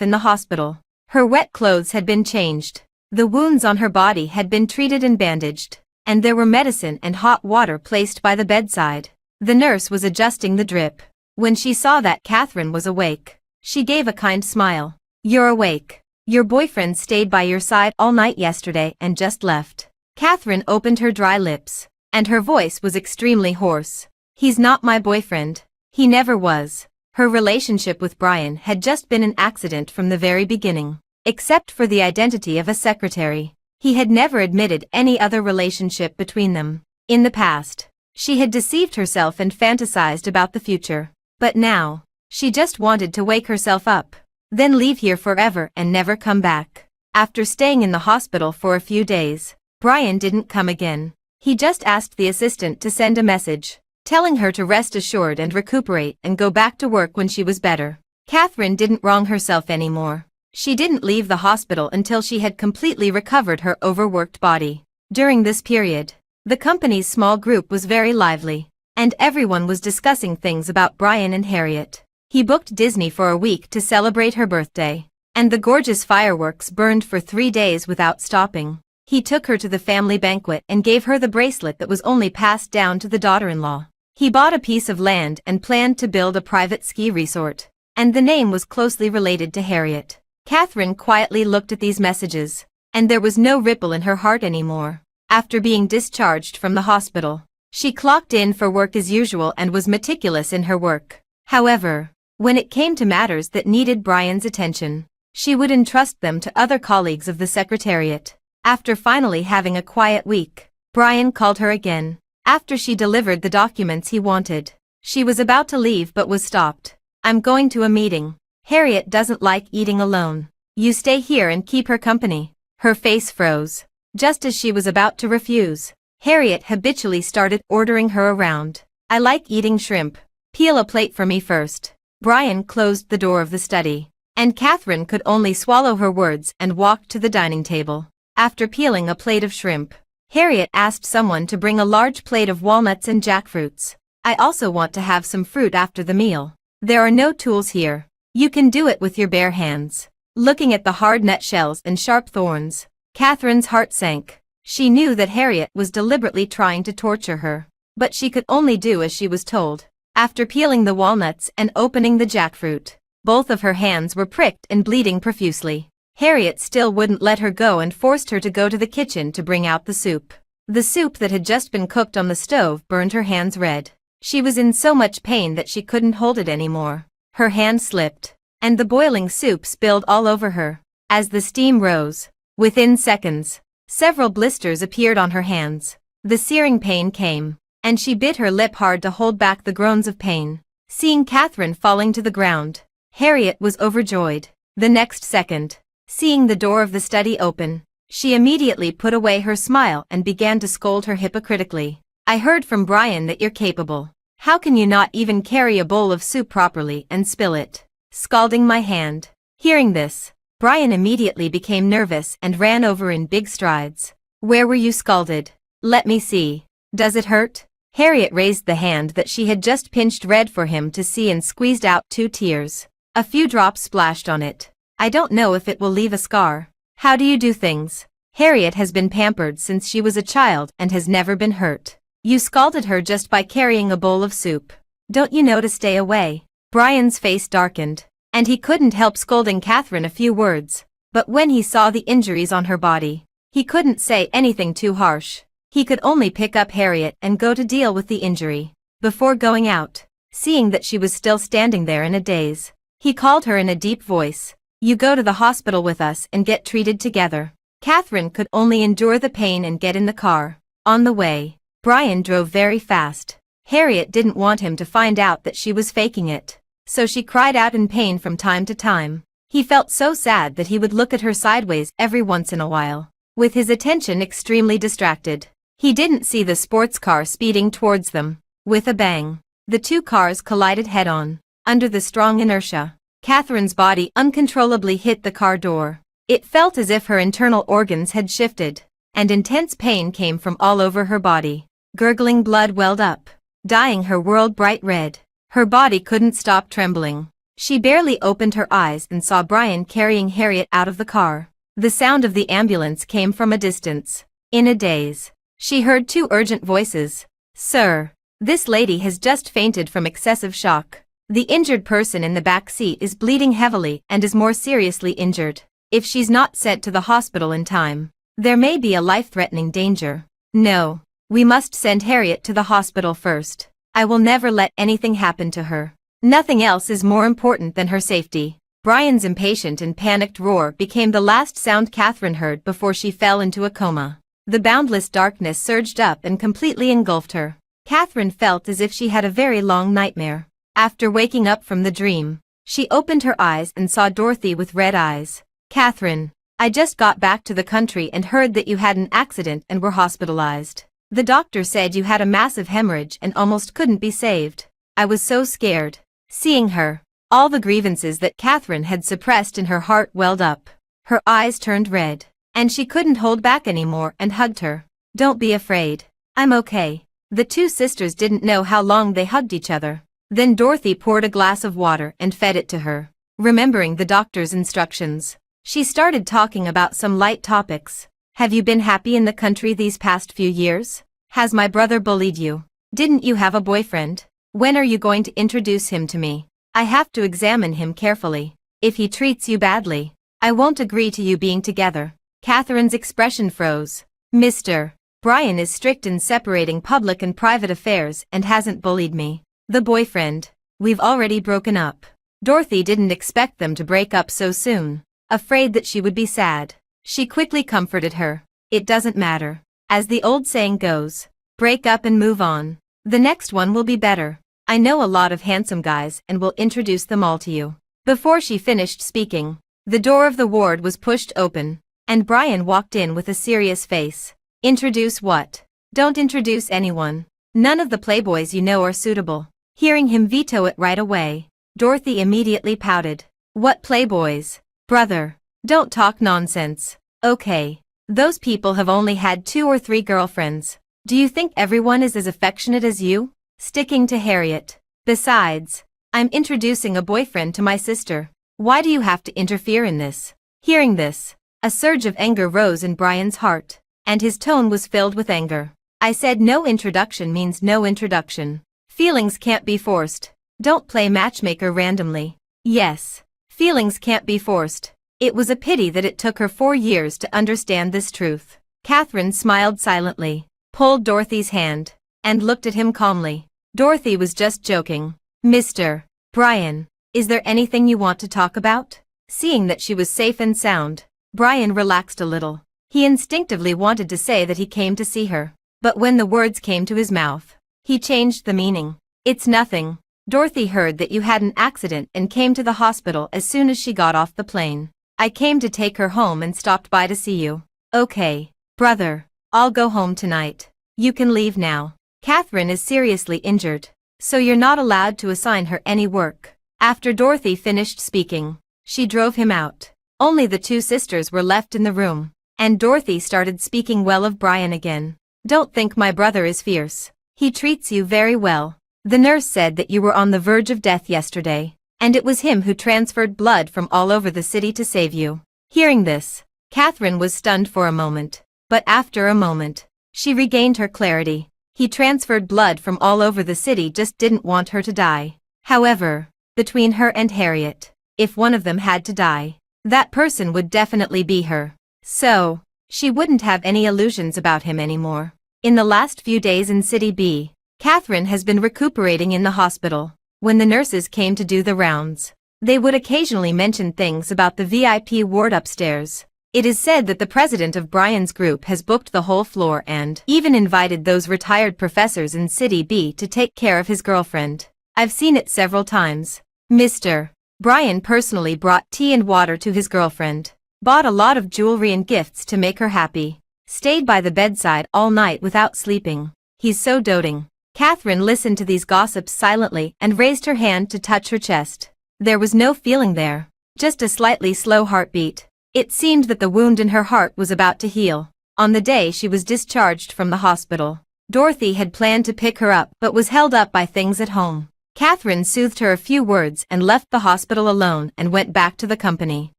in the hospital. Her wet clothes had been changed. The wounds on her body had been treated and bandaged, and there were medicine and hot water placed by the bedside. The nurse was adjusting the drip. When she saw that Catherine was awake, she gave a kind smile. You're awake. Your boyfriend stayed by your side all night yesterday and just left. Catherine opened her dry lips, and her voice was extremely hoarse. He's not my boyfriend. He never was. Her relationship with Brian had just been an accident from the very beginning. Except for the identity of a secretary, he had never admitted any other relationship between them. In the past, she had deceived herself and fantasized about the future. But now, she just wanted to wake herself up, then leave here forever and never come back. After staying in the hospital for a few days, Brian didn't come again. He just asked the assistant to send a message, telling her to rest assured and recuperate and go back to work when she was better. Catherine didn't wrong herself anymore. She didn't leave the hospital until she had completely recovered her overworked body. During this period, the company's small group was very lively, and everyone was discussing things about Brian and Harriet. He booked Disney for a week to celebrate her birthday, and the gorgeous fireworks burned for 3 days without stopping. He took her to the family banquet and gave her the bracelet that was only passed down to the daughter-in-law. He bought a piece of land and planned to build a private ski resort, and the name was closely related to Harriet. Catherine quietly looked at these messages, and there was no ripple in her heart anymore. After being discharged from the hospital, she clocked in for work as usual and was meticulous in her work. However, when it came to matters that needed Brian's attention, she would entrust them to other colleagues of the secretariat. After finally having a quiet week, Brian called her again. After she delivered the documents he wanted, she was about to leave but was stopped. "I'm going to a meeting. Harriet doesn't like eating alone. You stay here and keep her company." Her face froze. Just as she was about to refuse, Harriet habitually started ordering her around. "I like eating shrimp. Peel a plate for me first." Brian closed the door of the study, and Catherine could only swallow her words and walk to the dining table. After peeling a plate of shrimp, Harriet asked someone to bring a large plate of walnuts and jackfruits. "I also want to have some fruit after the meal. There are no tools here. You can do it with your bare hands." Looking at the hard nutshells and sharp thorns, Catherine's heart sank. She knew that Harriet was deliberately trying to torture her, but she could only do as she was told. After peeling the walnuts and opening the jackfruit, both of her hands were pricked and bleeding profusely. Harriet still wouldn't let her go and forced her to go to the kitchen to bring out the soup. The soup that had just been cooked on the stove burned her hands red. She was in so much pain that she couldn't hold it anymore. Her hand slipped, and the boiling soup spilled all over her. As the steam rose, within seconds, several blisters appeared on her hands. The searing pain came, and she bit her lip hard to hold back the groans of pain. Seeing Catherine falling to the ground, Harriet was overjoyed. The next second, seeing the door of the study open, she immediately put away her smile and began to scold her hypocritically. "I heard from Brian that you're capable. How can you not even carry a bowl of soup properly and spill it?" Scalding my hand. Hearing this, Brian immediately became nervous and ran over in big strides. "Where were you scalded? Let me see. Does it hurt?" Harriet raised the hand that she had just pinched red for him to see and squeezed out 2 tears. A few drops splashed on it. "I don't know if it will leave a scar. How do you do things?" Harriet has been pampered since she was a child and has never been hurt. "You scalded her just by carrying a bowl of soup. Don't you know to stay away?" Brian's face darkened, and he couldn't help scolding Catherine a few words. But when he saw the injuries on her body, he couldn't say anything too harsh. He could only pick up Harriet and go to deal with the injury. Before going out, seeing that she was still standing there in a daze, he called her in a deep voice. "You go to the hospital with us and get treated together." Catherine could only endure the pain and get in the car. On the way, Brian drove very fast. Harriet didn't want him to find out that she was faking it, so she cried out in pain from time to time. He felt so sad that he would look at her sideways every once in a while, with his attention extremely distracted. He didn't see the sports car speeding towards them. With a bang, the 2 cars collided head-on. Under the strong inertia, Catherine's body uncontrollably hit the car door. It felt as if her internal organs had shifted, and intense pain came from all over her body. Gurgling blood welled up, dyeing her world bright red. Her body couldn't stop trembling. She barely opened her eyes and saw Brian carrying Harriet out of the car. The sound of the ambulance came from a distance. In a daze, she heard 2 urgent voices. "Sir, this lady has just fainted from excessive shock. The injured person in the back seat is bleeding heavily and is more seriously injured. If she's not sent to the hospital in time, there may be a life-threatening danger." "No, we must send Harriet to the hospital first. I will never let anything happen to her. Nothing else is more important than her safety." Brian's impatient and panicked roar became the last sound Catherine heard before she fell into a coma. The boundless darkness surged up and completely engulfed her. Catherine felt as if she had a very long nightmare. After waking up from the dream, she opened her eyes and saw Dorothy with red eyes. "Catherine, I just got back to the country and heard that you had an accident and were hospitalized. The doctor said you had a massive hemorrhage and almost couldn't be saved. I was so scared." Seeing her, all the grievances that Catherine had suppressed in her heart welled up. Her eyes turned red, and she couldn't hold back anymore and hugged her. "Don't be afraid. I'm okay. The two sisters didn't know how long they hugged each other. Then Dorothy poured a glass of water and fed it to her. Remembering the doctor's instructions, she started talking about some light topics. Have you been happy in the country these past few years? Has my brother bullied you? Didn't you have a boyfriend? When are you going to introduce him to me? I have to examine him carefully. If he treats you badly, I won't agree to you being together. Catherine's expression froze. Mr. Brian is strict in separating public and private affairs and hasn't bullied me. The boyfriend. We've already broken up. Dorothy didn't expect them to break up so soon. Afraid that she would be sad, she quickly comforted her. It doesn't matter. As the old saying goes, break up and move on. The next one will be better. I know a lot of handsome guys and will introduce them all to you. Before she finished speaking, the door of the ward was pushed open, and Brian walked in with a serious face. Introduce what? Don't introduce anyone. None of the playboys you know are suitable. Hearing him veto it right away, Dorothy immediately pouted. What playboys? Brother, don't talk nonsense. Okay, those people have only had 2 or 3 girlfriends. Do you think everyone is as affectionate as you? Sticking to Harriet. Besides, I'm introducing a boyfriend to my sister. Why do you have to interfere in this? Hearing this, a surge of anger rose in Brian's heart, and his tone was filled with anger. I said no introduction means no introduction. Feelings can't be forced. Don't play matchmaker randomly. Yes, feelings can't be forced. It was a pity that it took her 4 years to understand this truth. Catherine smiled silently, pulled Dorothy's hand, and looked at him calmly. Dorothy was just joking. Mr. Brian, is there anything you want to talk about? Seeing that she was safe and sound, Brian relaxed a little. He instinctively wanted to say that he came to see her, but when the words came to his mouth, he changed the meaning. It's nothing. Dorothy heard that you had an accident and came to the hospital as soon as she got off the plane. I came to take her home and stopped by to see you. Okay, brother, I'll go home tonight. You can leave now. Catherine is seriously injured, so you're not allowed to assign her any work. After Dorothy finished speaking, she drove him out. Only the two sisters were left in the room, and Dorothy started speaking well of Brian again. Don't think my brother is fierce. He treats you very well. The nurse said that you were on the verge of death yesterday, and it was him who transferred blood from all over the city to save you. Hearing this, Catherine was stunned for a moment, but after a moment, she regained her clarity. He transferred blood from all over the city, just didn't want her to die. However, between her and Harriet, if one of them had to die, that person would definitely be her. So, she wouldn't have any illusions about him anymore. In the last few days in City B, Catherine has been recuperating in the hospital. When the nurses came to do the rounds, they would occasionally mention things about the VIP ward upstairs. It is said that the president of Brian's group has booked the whole floor and even invited those retired professors in City B to take care of his girlfriend. I've seen it several times. Mr. Brian personally brought tea and water to his girlfriend, bought a lot of jewelry and gifts to make her happy, stayed by the bedside all night without sleeping. He's so doting. Catherine listened to these gossips silently and raised her hand to touch her chest. There was no feeling there, just a slightly slow heartbeat. It seemed that the wound in her heart was about to heal. On the day she was discharged from the hospital, Dorothy had planned to pick her up but was held up by things at home. Catherine soothed her a few words and left the hospital alone and went back to the company.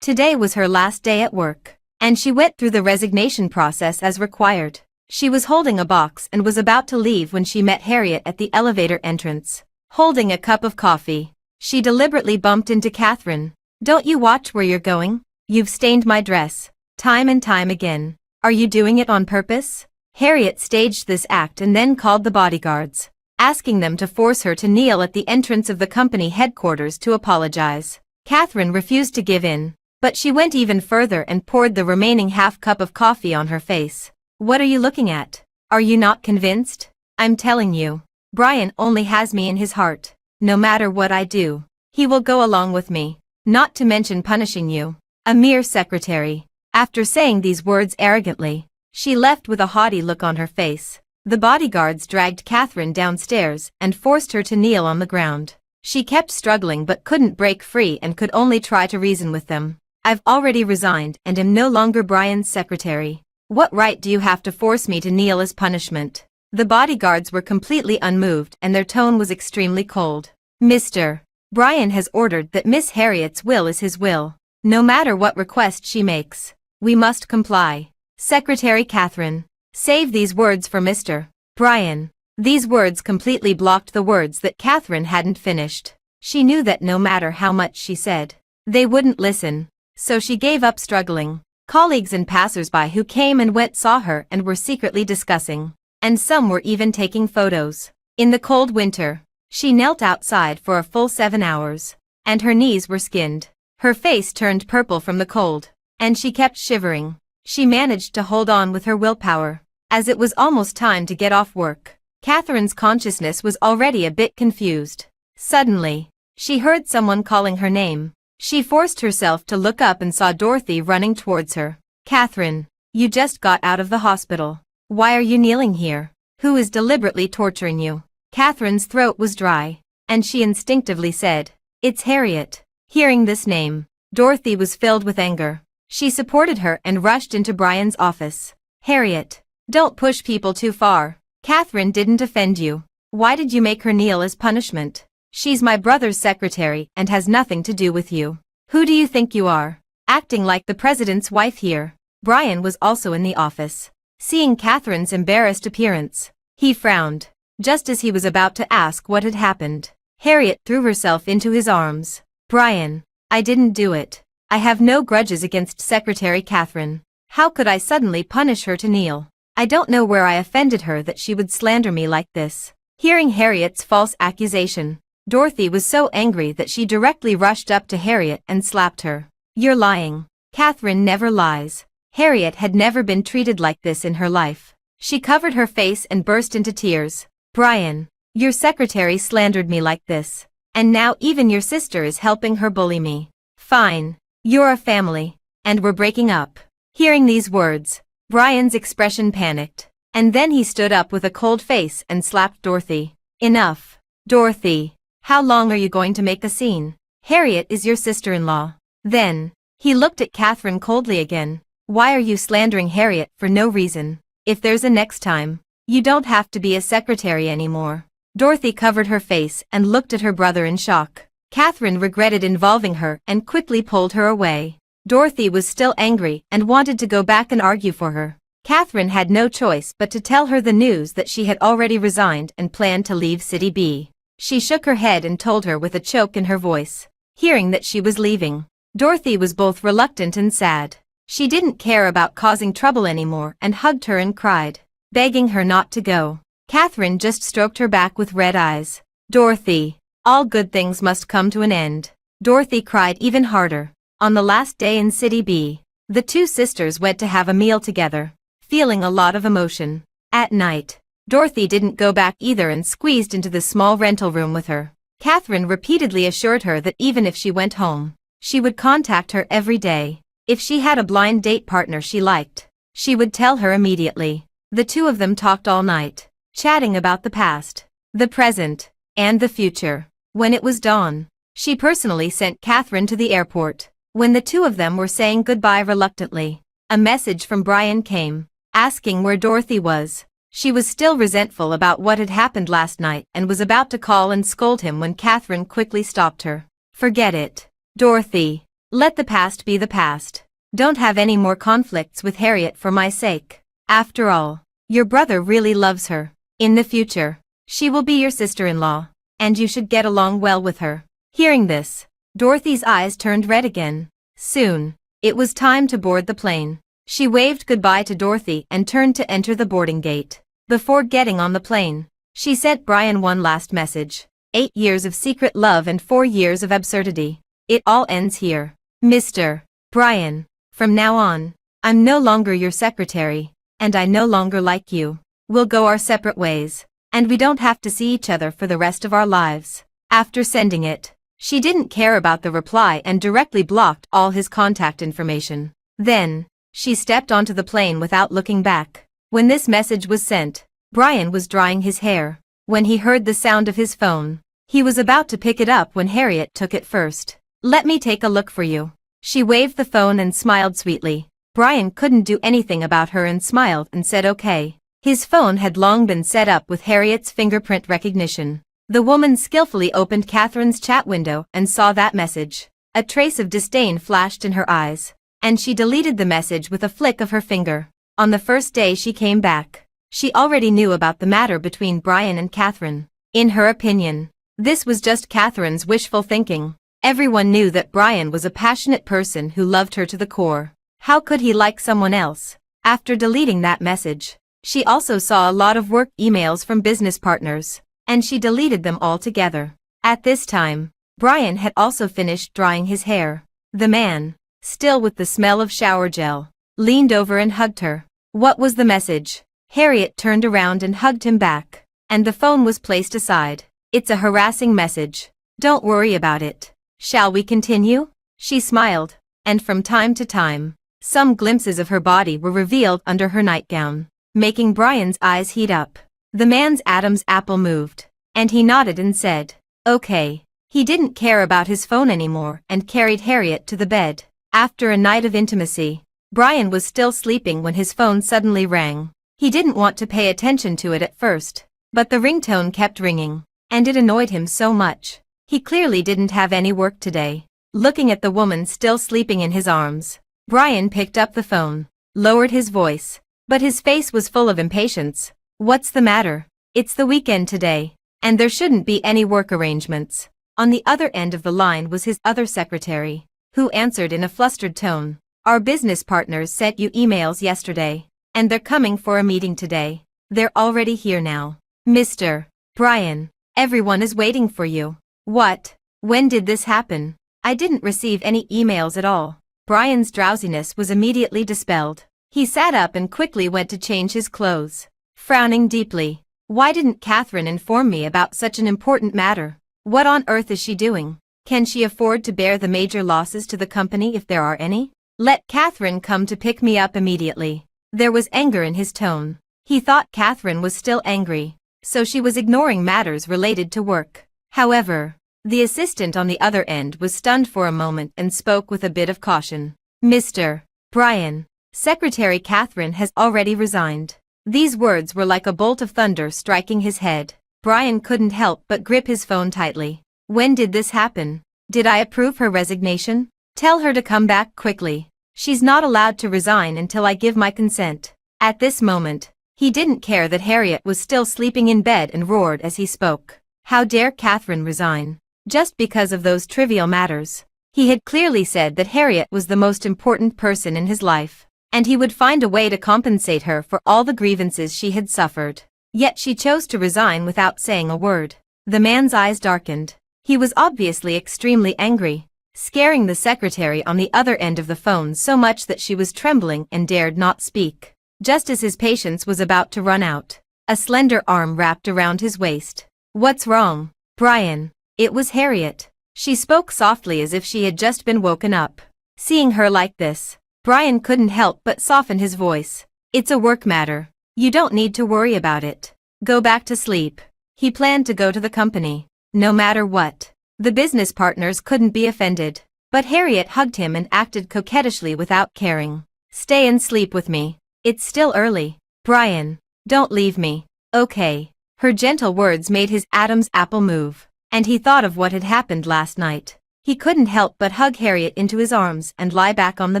Today was her last day at work, and she went through the resignation process as required. She was holding a box and was about to leave when she met Harriet at the elevator entrance, holding a cup of coffee. She deliberately bumped into Catherine. Don't you watch where you're going? You've stained my dress, time and time again. Are you doing it on purpose? Harriet staged this act and then called the bodyguards, asking them to force her to kneel at the entrance of the company headquarters to apologize. Catherine refused to give in, but she went even further and poured the remaining half cup of coffee on her face. What are you looking at? Are you not convinced? I'm telling you, Brian only has me in his heart. No matter what I do, he will go along with me, not to mention punishing you. A mere secretary. After saying these words arrogantly, she left with a haughty look on her face. The bodyguards dragged Catherine downstairs and forced her to kneel on the ground. She kept struggling but couldn't break free and could only try to reason with them. I've already resigned and am no longer Brian's secretary. What right do you have to force me to kneel as punishment? The bodyguards were completely unmoved and their tone was extremely cold. Mr. Brian has ordered that Miss Harriet's will is his will. No matter what request she makes, we must comply. Secretary Catherine, save these words for Mr. Brian. These words completely blocked the words that Catherine hadn't finished. She knew that no matter how much she said, they wouldn't listen, so she gave up struggling. Colleagues and passers-by who came and went saw her and were secretly discussing, and some were even taking photos. In the cold winter, she knelt outside for a full 7 hours, and her knees were skinned. Her face turned purple from the cold, and she kept shivering. She managed to hold on with her willpower. As it was almost time to get off work, Catherine's consciousness was already a bit confused. Suddenly, she heard someone calling her name. She forced herself to look up and saw Dorothy running towards her. Catherine, you just got out of the hospital. Why are you kneeling here? Who is deliberately torturing you? Catherine's throat was dry, and she instinctively said, "It's Harriet." Hearing this name, Dorothy was filled with anger. She supported her and rushed into Brian's office. "Harriet, don't push people too far. Catherine didn't offend you. Why did you make her kneel as punishment? She's my brother's secretary and has nothing to do with you. Who do you think you are? Acting like the president's wife here." Brian was also in the office. Seeing Catherine's embarrassed appearance, he frowned. Just as he was about to ask what had happened, Harriet threw herself into his arms. "Brian, I didn't do it. I have no grudges against Secretary Catherine. How could I suddenly punish her to kneel? I don't know where I offended her that she would slander me like this." Hearing Harriet's false accusation, Dorothy was so angry that she directly rushed up to Harriet and slapped her. "You're lying. Catherine never lies." Harriet had never been treated like this in her life. She covered her face and burst into tears. "Brian, your secretary slandered me like this. And now even your sister is helping her bully me. Fine. You're a family, and we're breaking up." Hearing these words, Brian's expression panicked, and then he stood up with a cold face and slapped Dorothy. "Enough. Dorothy, how long are you going to make a scene? Harriet is your sister-in-law." Then, he looked at Catherine coldly again. "Why are you slandering Harriet for no reason? If there's a next time, you don't have to be a secretary anymore." Dorothy covered her face and looked at her brother in shock. Catherine regretted involving her and quickly pulled her away. Dorothy was still angry and wanted to go back and argue for her. Catherine had no choice but to tell her the news that she had already resigned and planned to leave City B. She shook her head and told her with a choke in her voice. Hearing that she was leaving, Dorothy was both reluctant and sad. She didn't care about causing trouble anymore and hugged her and cried, begging her not to go. Catherine just stroked her back with red eyes. "Dorothy, all good things must come to an end." Dorothy cried even harder. On the last day in City B, the two sisters went to have a meal together, feeling a lot of emotion. At night, Dorothy didn't go back either and squeezed into the small rental room with her. Catherine repeatedly assured her that even if she went home, she would contact her every day. If she had a blind date partner she liked, she would tell her immediately. The two of them talked all night, chatting about the past, the present, and the future. When it was dawn, she personally sent Catherine to the airport. When the two of them were saying goodbye reluctantly, a message from Brian came, asking where Dorothy was. She was still resentful about what had happened last night and was about to call and scold him when Catherine quickly stopped her. "Forget it, Dorothy. Let the past be the past. Don't have any more conflicts with Harriet for my sake. After all, your brother really loves her. In the future, she will be your sister-in-law, and you should get along well with her." Hearing this, Dorothy's eyes turned red again. Soon, it was time to board the plane. She waved goodbye to Dorothy and turned to enter the boarding gate. Before getting on the plane, she sent Brian one last message. 8 years of secret love and 4 years of absurdity. It all ends here. Mr. Brian, from now on, I'm no longer your secretary, and I no longer like you. We'll go our separate ways, and we don't have to see each other for the rest of our lives. After sending it, she didn't care about the reply and directly blocked all his contact information. Then, she stepped onto the plane without looking back. When this message was sent, Brian was drying his hair. When he heard the sound of his phone, he was about to pick it up when Harriet took it first. "Let me take a look for you." She waved the phone and smiled sweetly. Brian couldn't do anything about her and smiled and said okay. His phone had long been set up with Harriet's fingerprint recognition. The woman skillfully opened Catherine's chat window and saw that message. A trace of disdain flashed in her eyes, and she deleted the message with a flick of her finger. On the first day she came back, she already knew about the matter between Brian and Catherine. In her opinion, this was just Catherine's wishful thinking. Everyone knew that Brian was a passionate person who loved her to the core. How could he like someone else? After deleting that message, she also saw a lot of work emails from business partners, and she deleted them all together. At this time, Brian had also finished drying his hair. The man, still with the smell of shower gel, leaned over and hugged her. What was the message? Harriet turned around and hugged him back, and the phone was placed aside. It's a harassing message. Don't worry about it. Shall we continue? She smiled, and from time to time, some glimpses of her body were revealed under her nightgown, making Brian's eyes heat up. The man's Adam's apple moved, and he nodded and said, "Okay." He didn't care about his phone anymore and carried Harriet to the bed. After a night of intimacy, Brian was still sleeping when his phone suddenly rang. He didn't want to pay attention to it at first, but the ringtone kept ringing, and it annoyed him so much. He clearly didn't have any work today. Looking at the woman still sleeping in his arms, Brian picked up the phone, lowered his voice, but his face was full of impatience. "What's the matter? It's the weekend today, and there shouldn't be any work arrangements." On the other end of the line was his other secretary, who answered in a flustered tone. "Our business partners sent you emails yesterday, and they're coming for a meeting today. They're already here now. Mr. Brian, everyone is waiting for you." "What? When did this happen? I didn't receive any emails at all." Brian's drowsiness was immediately dispelled. He sat up and quickly went to change his clothes, frowning deeply. Why didn't Catherine inform me about such an important matter? What on earth is she doing? Can she afford to bear the major losses to the company if there are any? Let Catherine come to pick me up immediately. There was anger in his tone. He thought Catherine was still angry, so she was ignoring matters related to work. However, the assistant on the other end was stunned for a moment and spoke with a bit of caution. "Mr. Brian, Secretary Catherine has already resigned." These words were like a bolt of thunder striking his head. Brian couldn't help but grip his phone tightly. "When did this happen? Did I approve her resignation? Tell her to come back quickly. She's not allowed to resign until I give my consent." At this moment, he didn't care that Harriet was still sleeping in bed and roared as he spoke. How dare Catherine resign? Just because of those trivial matters. He had clearly said that Harriet was the most important person in his life, and he would find a way to compensate her for all the grievances she had suffered. Yet she chose to resign without saying a word. The man's eyes darkened. He was obviously extremely angry, scaring the secretary on the other end of the phone so much that she was trembling and dared not speak. Just as his patience was about to run out, a slender arm wrapped around his waist. "What's wrong, Brian?" It was Harriet. She spoke softly as if she had just been woken up. Seeing her like this, Brian couldn't help but soften his voice. "It's a work matter. You don't need to worry about it. Go back to sleep." He planned to go to the company, no matter what. The business partners couldn't be offended, but Harriet hugged him and acted coquettishly without caring. "Stay and sleep with me. It's still early. Brian, don't leave me, okay?" Her gentle words made his Adam's apple move, and he thought of what had happened last night. He couldn't help but hug Harriet into his arms and lie back on the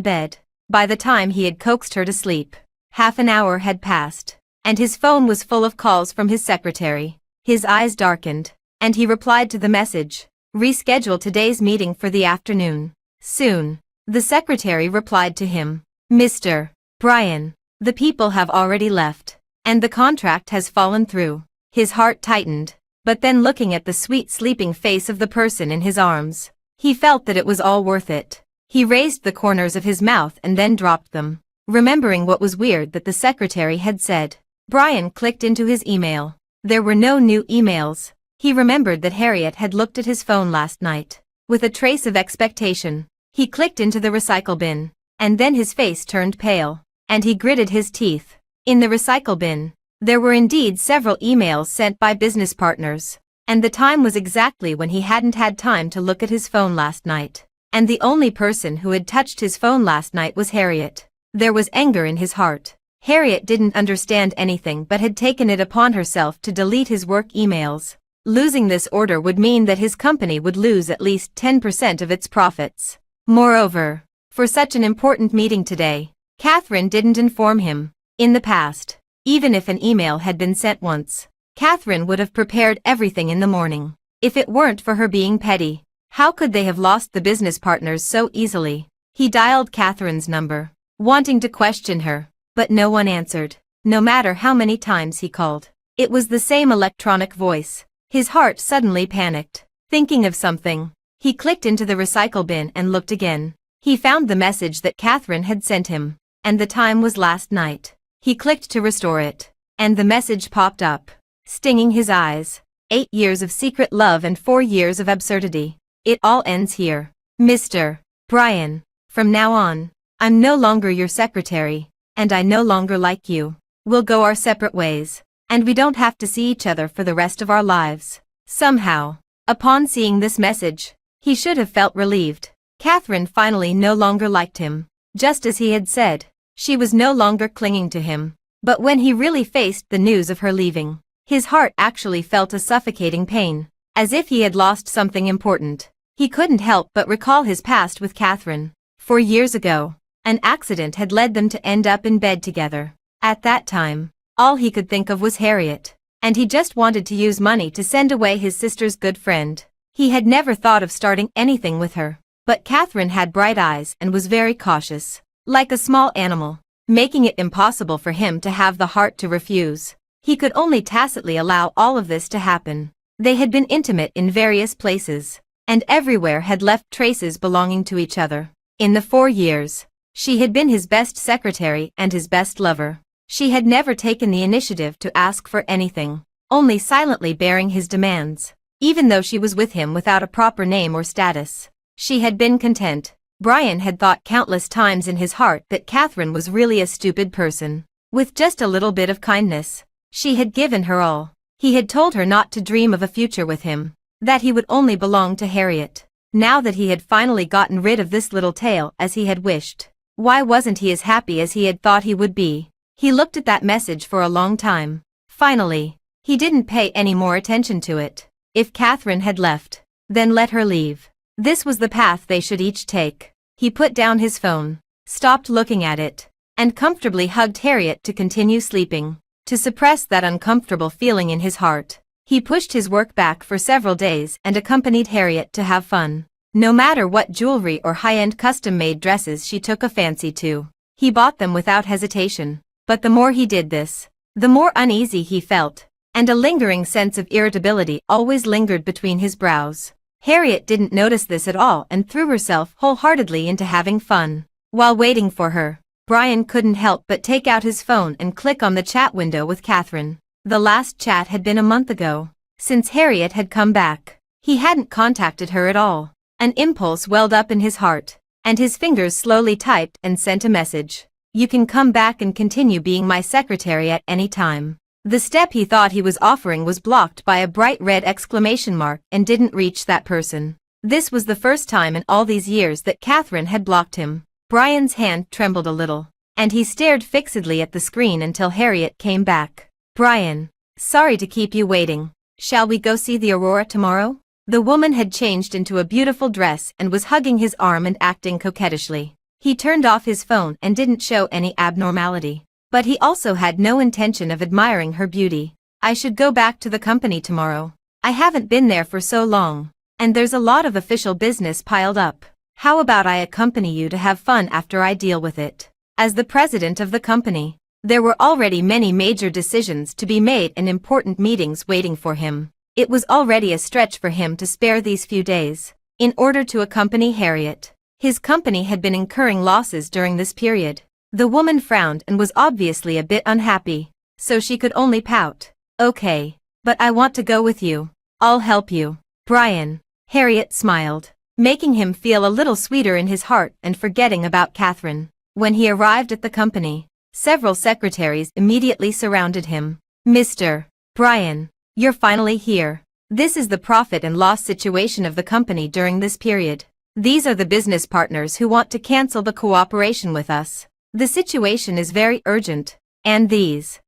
bed. By the time he had coaxed her to sleep, half an hour had passed, and his phone was full of calls from his secretary. His eyes darkened, and he replied to the message. "Reschedule today's meeting for the afternoon. Soon." The secretary replied to him. "Mr. Brian, the people have already left, and the contract has fallen through." His heart tightened, but then looking at the sweet sleeping face of the person in his arms, he felt that it was all worth it. He raised the corners of his mouth and then dropped them, remembering what was weird that the secretary had said. Brian clicked into his email. There were no new emails. He remembered that Harriet had looked at his phone last night. With a trace of expectation, he clicked into the recycle bin, and then his face turned pale, and he gritted his teeth. In the recycle bin, there were indeed several emails sent by business partners, and the time was exactly when he hadn't had time to look at his phone last night. And the only person who had touched his phone last night was Harriet. There was anger in his heart. Harriet didn't understand anything but had taken it upon herself to delete his work emails. Losing this order would mean that his company would lose at least 10% of its profits. Moreover, for such an important meeting today, Catherine didn't inform him. In the past, even if an email had been sent once, Catherine would have prepared everything in the morning. If it weren't for her being petty, how could they have lost the business partners so easily? He dialed Catherine's number, wanting to question her, but no one answered. No matter how many times he called, it was the same electronic voice. His heart suddenly panicked. Thinking of something, he clicked into the recycle bin and looked again. He found the message that Catherine had sent him, and the time was last night. He clicked to restore it, and the message popped up, stinging his eyes. 8 years of secret love and 4 years of absurdity. It all ends here. Mr. Brian, from now on, I'm no longer your secretary, and I no longer like you. We'll go our separate ways, and we don't have to see each other for the rest of our lives. Somehow, upon seeing this message, he should have felt relieved. Catherine finally no longer liked him. Just as he had said, she was no longer clinging to him. But when he really faced the news of her leaving, his heart actually felt a suffocating pain, as if he had lost something important. He couldn't help but recall his past with Catherine. 4 years ago, an accident had led them to end up in bed together. At that time, all he could think of was Harriet, and he just wanted to use money to send away his sister's good friend. He had never thought of starting anything with her, but Catherine had bright eyes and was very cautious, like a small animal, making it impossible for him to have the heart to refuse. He could only tacitly allow all of this to happen. They had been intimate in various places, and everywhere had left traces belonging to each other. In the 4 years, she had been his best secretary and his best lover. She had never taken the initiative to ask for anything, only silently bearing his demands. Even though she was with him without a proper name or status, she had been content. Brian had thought countless times in his heart that Catherine was really a stupid person. With just a little bit of kindness, she had given her all. He had told her not to dream of a future with him, that he would only belong to Harriet. Now that he had finally gotten rid of this little tale as he had wished, why wasn't he as happy as he had thought he would be? He looked at that message for a long time. Finally, he didn't pay any more attention to it. If Catherine had left, then let her leave. This was the path they should each take. He put down his phone, stopped looking at it, and comfortably hugged Harriet to continue sleeping. To suppress that uncomfortable feeling in his heart, he pushed his work back for several days and accompanied Harriet to have fun. No matter what jewelry or high-end custom-made dresses she took a fancy to, he bought them without hesitation. But the more he did this, the more uneasy he felt, and a lingering sense of irritability always lingered between his brows. Harriet didn't notice this at all and threw herself wholeheartedly into having fun. While waiting for her, Brian couldn't help but take out his phone and click on the chat window with Catherine. The last chat had been a month ago. Since Harriet had come back, he hadn't contacted her at all. An impulse welled up in his heart, and his fingers slowly typed and sent a message. You can come back and continue being my secretary at any time. The step he thought he was offering was blocked by a bright red exclamation mark and didn't reach that person. This was the first time in all these years that Catherine had blocked him. Brian's hand trembled a little, and he stared fixedly at the screen until Harriet came back. Brian, sorry to keep you waiting. Shall we go see the aurora tomorrow? The woman had changed into a beautiful dress and was hugging his arm and acting coquettishly. He turned off his phone and didn't show any abnormality. But he also had no intention of admiring her beauty. I should go back to the company tomorrow. I haven't been there for so long, and there's a lot of official business piled up. How about I accompany you to have fun after I deal with it? As the president of the company, there were already many major decisions to be made and important meetings waiting for him. It was already a stretch for him to spare these few days in order to accompany Harriet. His company had been incurring losses during this period. The woman frowned and was obviously a bit unhappy, so she could only pout. Okay, but I want to go with you. I'll help you. Brian. Harriet smiled, making him feel a little sweeter in his heart and forgetting about Catherine. When he arrived at the company, several secretaries immediately surrounded him. Mr. Brian, you're finally here. This is the profit and loss situation of the company during this period. These are the business partners who want to cancel the cooperation with us. The situation is very urgent. And this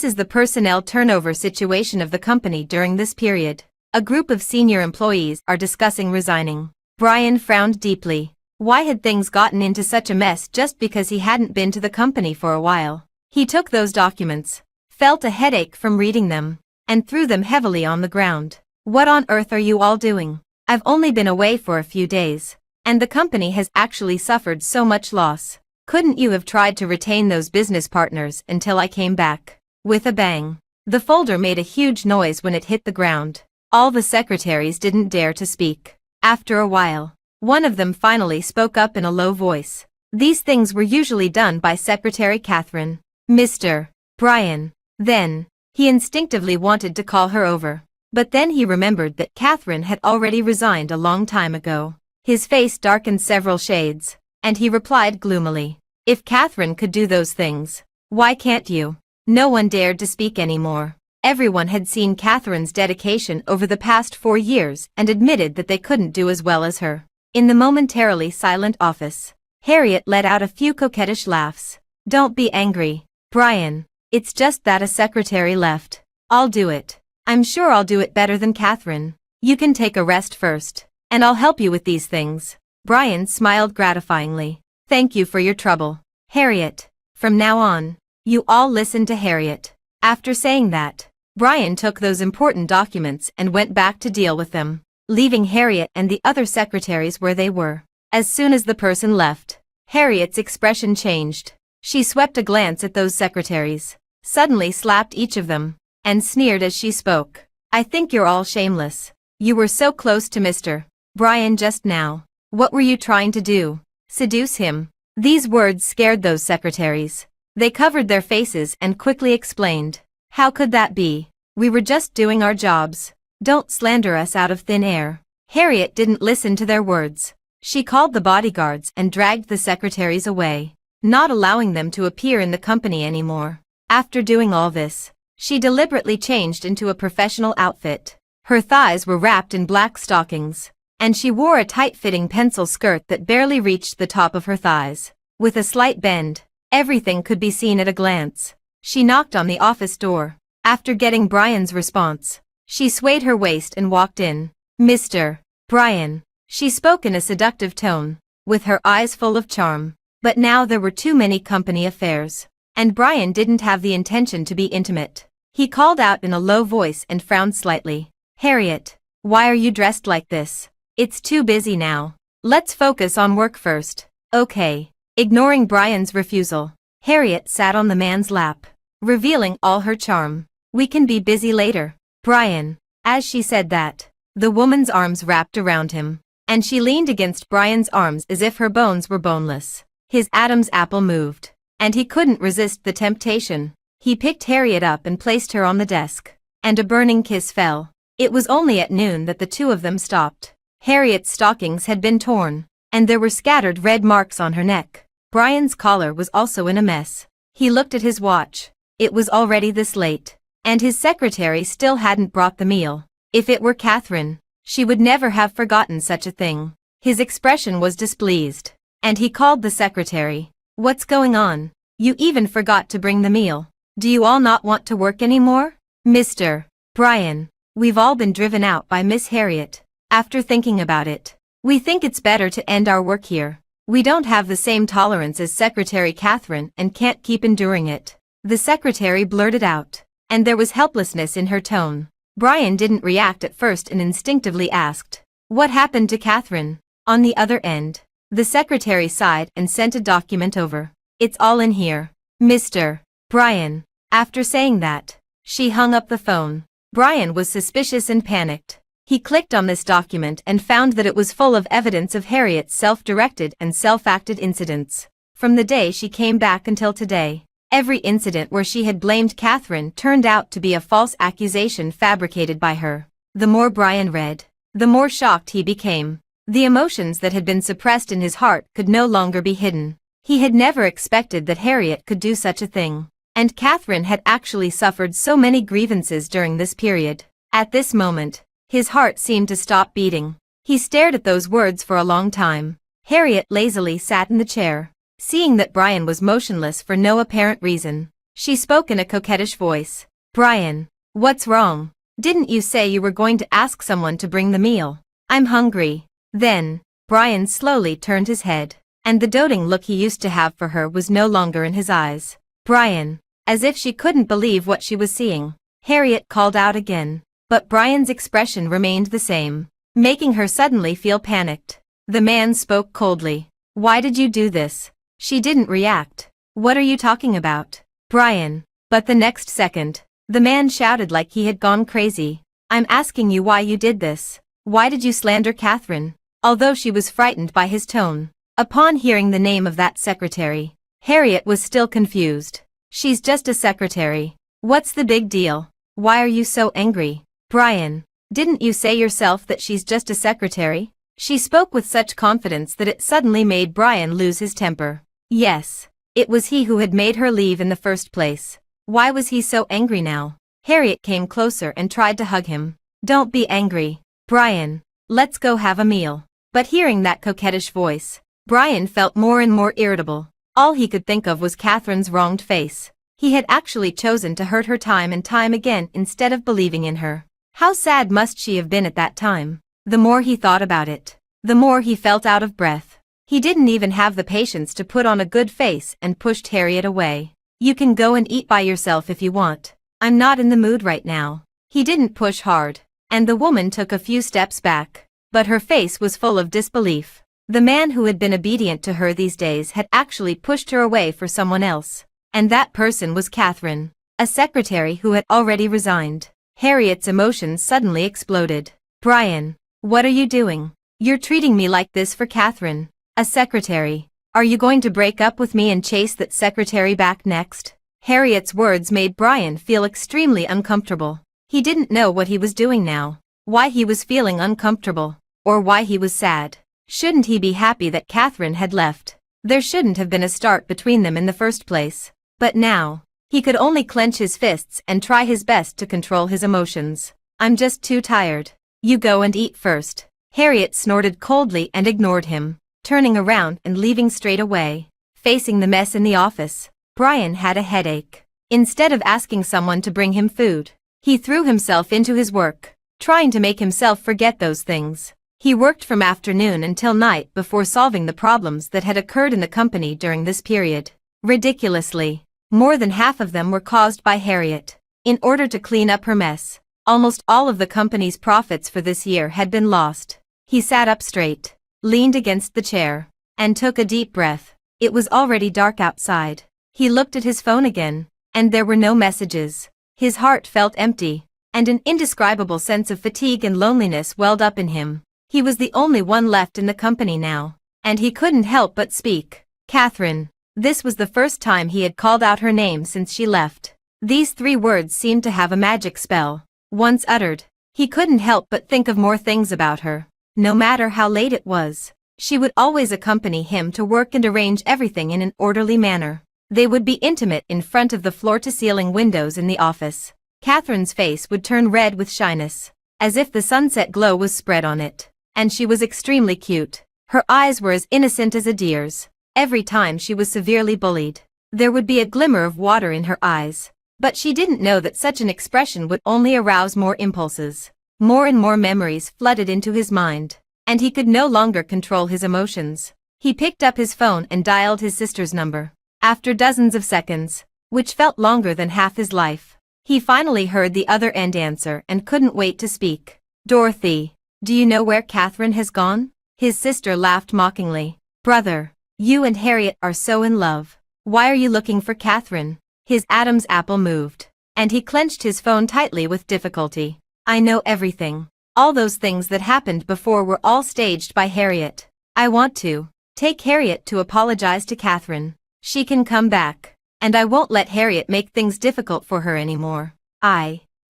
is the personnel turnover situation of the company during this period. A group of senior employees are discussing resigning. Brian frowned deeply. Why had things gotten into such a mess just because he hadn't been to the company for a while? He took those documents, felt a headache from reading them, and threw them heavily on the ground. What on earth are you all doing? I've only been away for a few days, and the company has actually suffered so much loss. Couldn't you have tried to retain those business partners until I came back? With a bang, the folder made a huge noise when it hit the ground. All the secretaries didn't dare to speak. After a while, one of them finally spoke up in a low voice. These things were usually done by Secretary Catherine. Mr. Brian. Then, he instinctively wanted to call her over. But then he remembered that Catherine had already resigned a long time ago. His face darkened several shades, and he replied gloomily, "If Catherine could do those things, why can't you?" No one dared to speak anymore. Everyone had seen Catherine's dedication over the past 4 years and admitted that they couldn't do as well as her. In the momentarily silent office, Harriet let out a few coquettish laughs. "Don't be angry, Brian. It's just that a secretary left. I'll do it. I'm sure I'll do it better than Catherine. You can take a rest first, and I'll help you with these things." Brian smiled gratifyingly. "Thank you for your trouble, Harriet. From now on, you all listen to Harriet." After saying that, Brian took those important documents and went back to deal with them, leaving Harriet and the other secretaries where they were. As soon as the person left, Harriet's expression changed. She swept a glance at those secretaries, suddenly slapped each of them, and sneered as she spoke. "I think you're all shameless. You were so close to Mr. Brian just now. What were you trying to do? Seduce him?" These words scared those secretaries. They covered their faces and quickly explained. "How could that be? We were just doing our jobs. Don't slander us out of thin air." Harriet didn't listen to their words. She called the bodyguards and dragged the secretaries away, not allowing them to appear in the company anymore. After doing all this, she deliberately changed into a professional outfit. Her thighs were wrapped in black stockings, and she wore a tight-fitting pencil skirt that barely reached the top of her thighs. With a slight bend, everything could be seen at a glance. She knocked on the office door. After getting Brian's response, she swayed her waist and walked in. "Mr. Brian," she spoke in a seductive tone, with her eyes full of charm. But now there were too many company affairs, and Brian didn't have the intention to be intimate. He called out in a low voice and frowned slightly. "Harriet, why are you dressed like this? It's too busy now. Let's focus on work first." "Okay." Ignoring Brian's refusal, Harriet sat on the man's lap, revealing all her charm. "We can be busy later, Brian." As she said that, the woman's arms wrapped around him, and she leaned against Brian's arms as if her bones were boneless. His Adam's apple moved, and he couldn't resist the temptation. He picked Harriet up and placed her on the desk, and a burning kiss fell. It was only at noon that the two of them stopped. Harriet's stockings had been torn, and there were scattered red marks on her neck. Brian's collar was also in a mess. He looked at his watch. It was already this late, and his secretary still hadn't brought the meal. If it were Catherine, she would never have forgotten such a thing. His expression was displeased, and he called the secretary. "What's going on? You even forgot to bring the meal. Do you all not want to work anymore?" "Mr. Brian, we've all been driven out by Miss Harriet. After thinking about it, we think it's better to end our work here. We don't have the same tolerance as Secretary Catherine and can't keep enduring it." The secretary blurted out, and there was helplessness in her tone. Brian didn't react at first and instinctively asked, "What happened to Catherine?" On the other end, the secretary sighed and sent a document over. "It's all in here, Mr. Brian." After saying that, she hung up the phone. Brian was suspicious and panicked. He clicked on this document and found that it was full of evidence of Harriet's self-directed and self-acted incidents. From the day she came back until today, every incident where she had blamed Catherine turned out to be a false accusation fabricated by her. The more Brian read, the more shocked he became. The emotions that had been suppressed in his heart could no longer be hidden. He had never expected that Harriet could do such a thing, and Catherine had actually suffered so many grievances during this period. At this moment, his heart seemed to stop beating. He stared at those words for a long time. Harriet lazily sat in the chair, seeing that Brian was motionless for no apparent reason. She spoke in a coquettish voice. Brian, what's wrong? Didn't you say you were going to ask someone to bring the meal? I'm hungry. Then, Brian slowly turned his head, and the doting look he used to have for her was no longer in his eyes. Brian, as if she couldn't believe what she was seeing, Harriet called out again, but Brian's expression remained the same, making her suddenly feel panicked. The man spoke coldly. Why did you do this? She didn't react. What are you talking about, Brian? But the next second, the man shouted like he had gone crazy. I'm asking you why you did this. Why did you slander Catherine? Although she was frightened by his tone, upon hearing the name of that secretary, Harriet was still confused. She's just a secretary. What's the big deal? Why are you so angry? Brian, didn't you say yourself that she's just a secretary? She spoke with such confidence that it suddenly made Brian lose his temper. Yes, it was he who had made her leave in the first place. Why was he so angry now? Harriet came closer and tried to hug him. Don't be angry, Brian. Let's go have a meal. But hearing that coquettish voice, Brian felt more and more irritable. All he could think of was Catherine's wronged face. He had actually chosen to hurt her time and time again instead of believing in her. How sad must she have been at that time? The more he thought about it, the more he felt out of breath. He didn't even have the patience to put on a good face and pushed Harriet away. You can go and eat by yourself if you want. I'm not in the mood right now. He didn't push hard, and the woman took a few steps back, but her face was full of disbelief. The man who had been obedient to her these days had actually pushed her away for someone else. And that person was Catherine, a secretary who had already resigned. Harriet's emotions suddenly exploded. Brian, what are you doing? You're treating me like this for Catherine, a secretary. Are you going to break up with me and chase that secretary back next? Harriet's words made Brian feel extremely uncomfortable. He didn't know what he was doing now, why he was feeling uncomfortable, or why he was sad. Shouldn't he be happy that Catherine had left? There shouldn't have been a start between them in the first place. But now, he could only clench his fists and try his best to control his emotions. I'm just too tired. You go and eat first. Harriet snorted coldly and ignored him, turning around and leaving straight away. Facing the mess in the office, Brian had a headache. Instead of asking someone to bring him food, he threw himself into his work, trying to make himself forget those things. He worked from afternoon until night before solving the problems that had occurred in the company during this period. Ridiculously, more than half of them were caused by Harriet. In order to clean up her mess, almost all of the company's profits for this year had been lost. He sat up straight, leaned against the chair, and took a deep breath. It was already dark outside. He looked at his phone again, and there were no messages. His heart felt empty, and an indescribable sense of fatigue and loneliness welled up in him. He was the only one left in the company now, and he couldn't help but speak. Catherine. This was the first time he had called out her name since she left. These 3 words seemed to have a magic spell. Once uttered, he couldn't help but think of more things about her. No matter how late it was, she would always accompany him to work and arrange everything in an orderly manner. They would be intimate in front of the floor-to-ceiling windows in the office. Catherine's face would turn red with shyness, as if the sunset glow was spread on it. And she was extremely cute. Her eyes were as innocent as a deer's. Every time she was severely bullied, there would be a glimmer of water in her eyes. But she didn't know that such an expression would only arouse more impulses. More and more memories flooded into his mind, and he could no longer control his emotions. He picked up his phone and dialed his sister's number. After dozens of seconds, which felt longer than half his life, he finally heard the other end answer and couldn't wait to speak. Dorothy, do you know where Catherine has gone? His sister laughed mockingly. Brother, you and Harriet are so in love. Why are you looking for Catherine? His Adam's apple moved, and he clenched his phone tightly with difficulty. I know everything. All those things that happened before were all staged by Harriet. I want to take Harriet to apologize to Catherine. She can come back, and I won't let Harriet make things difficult for her anymore.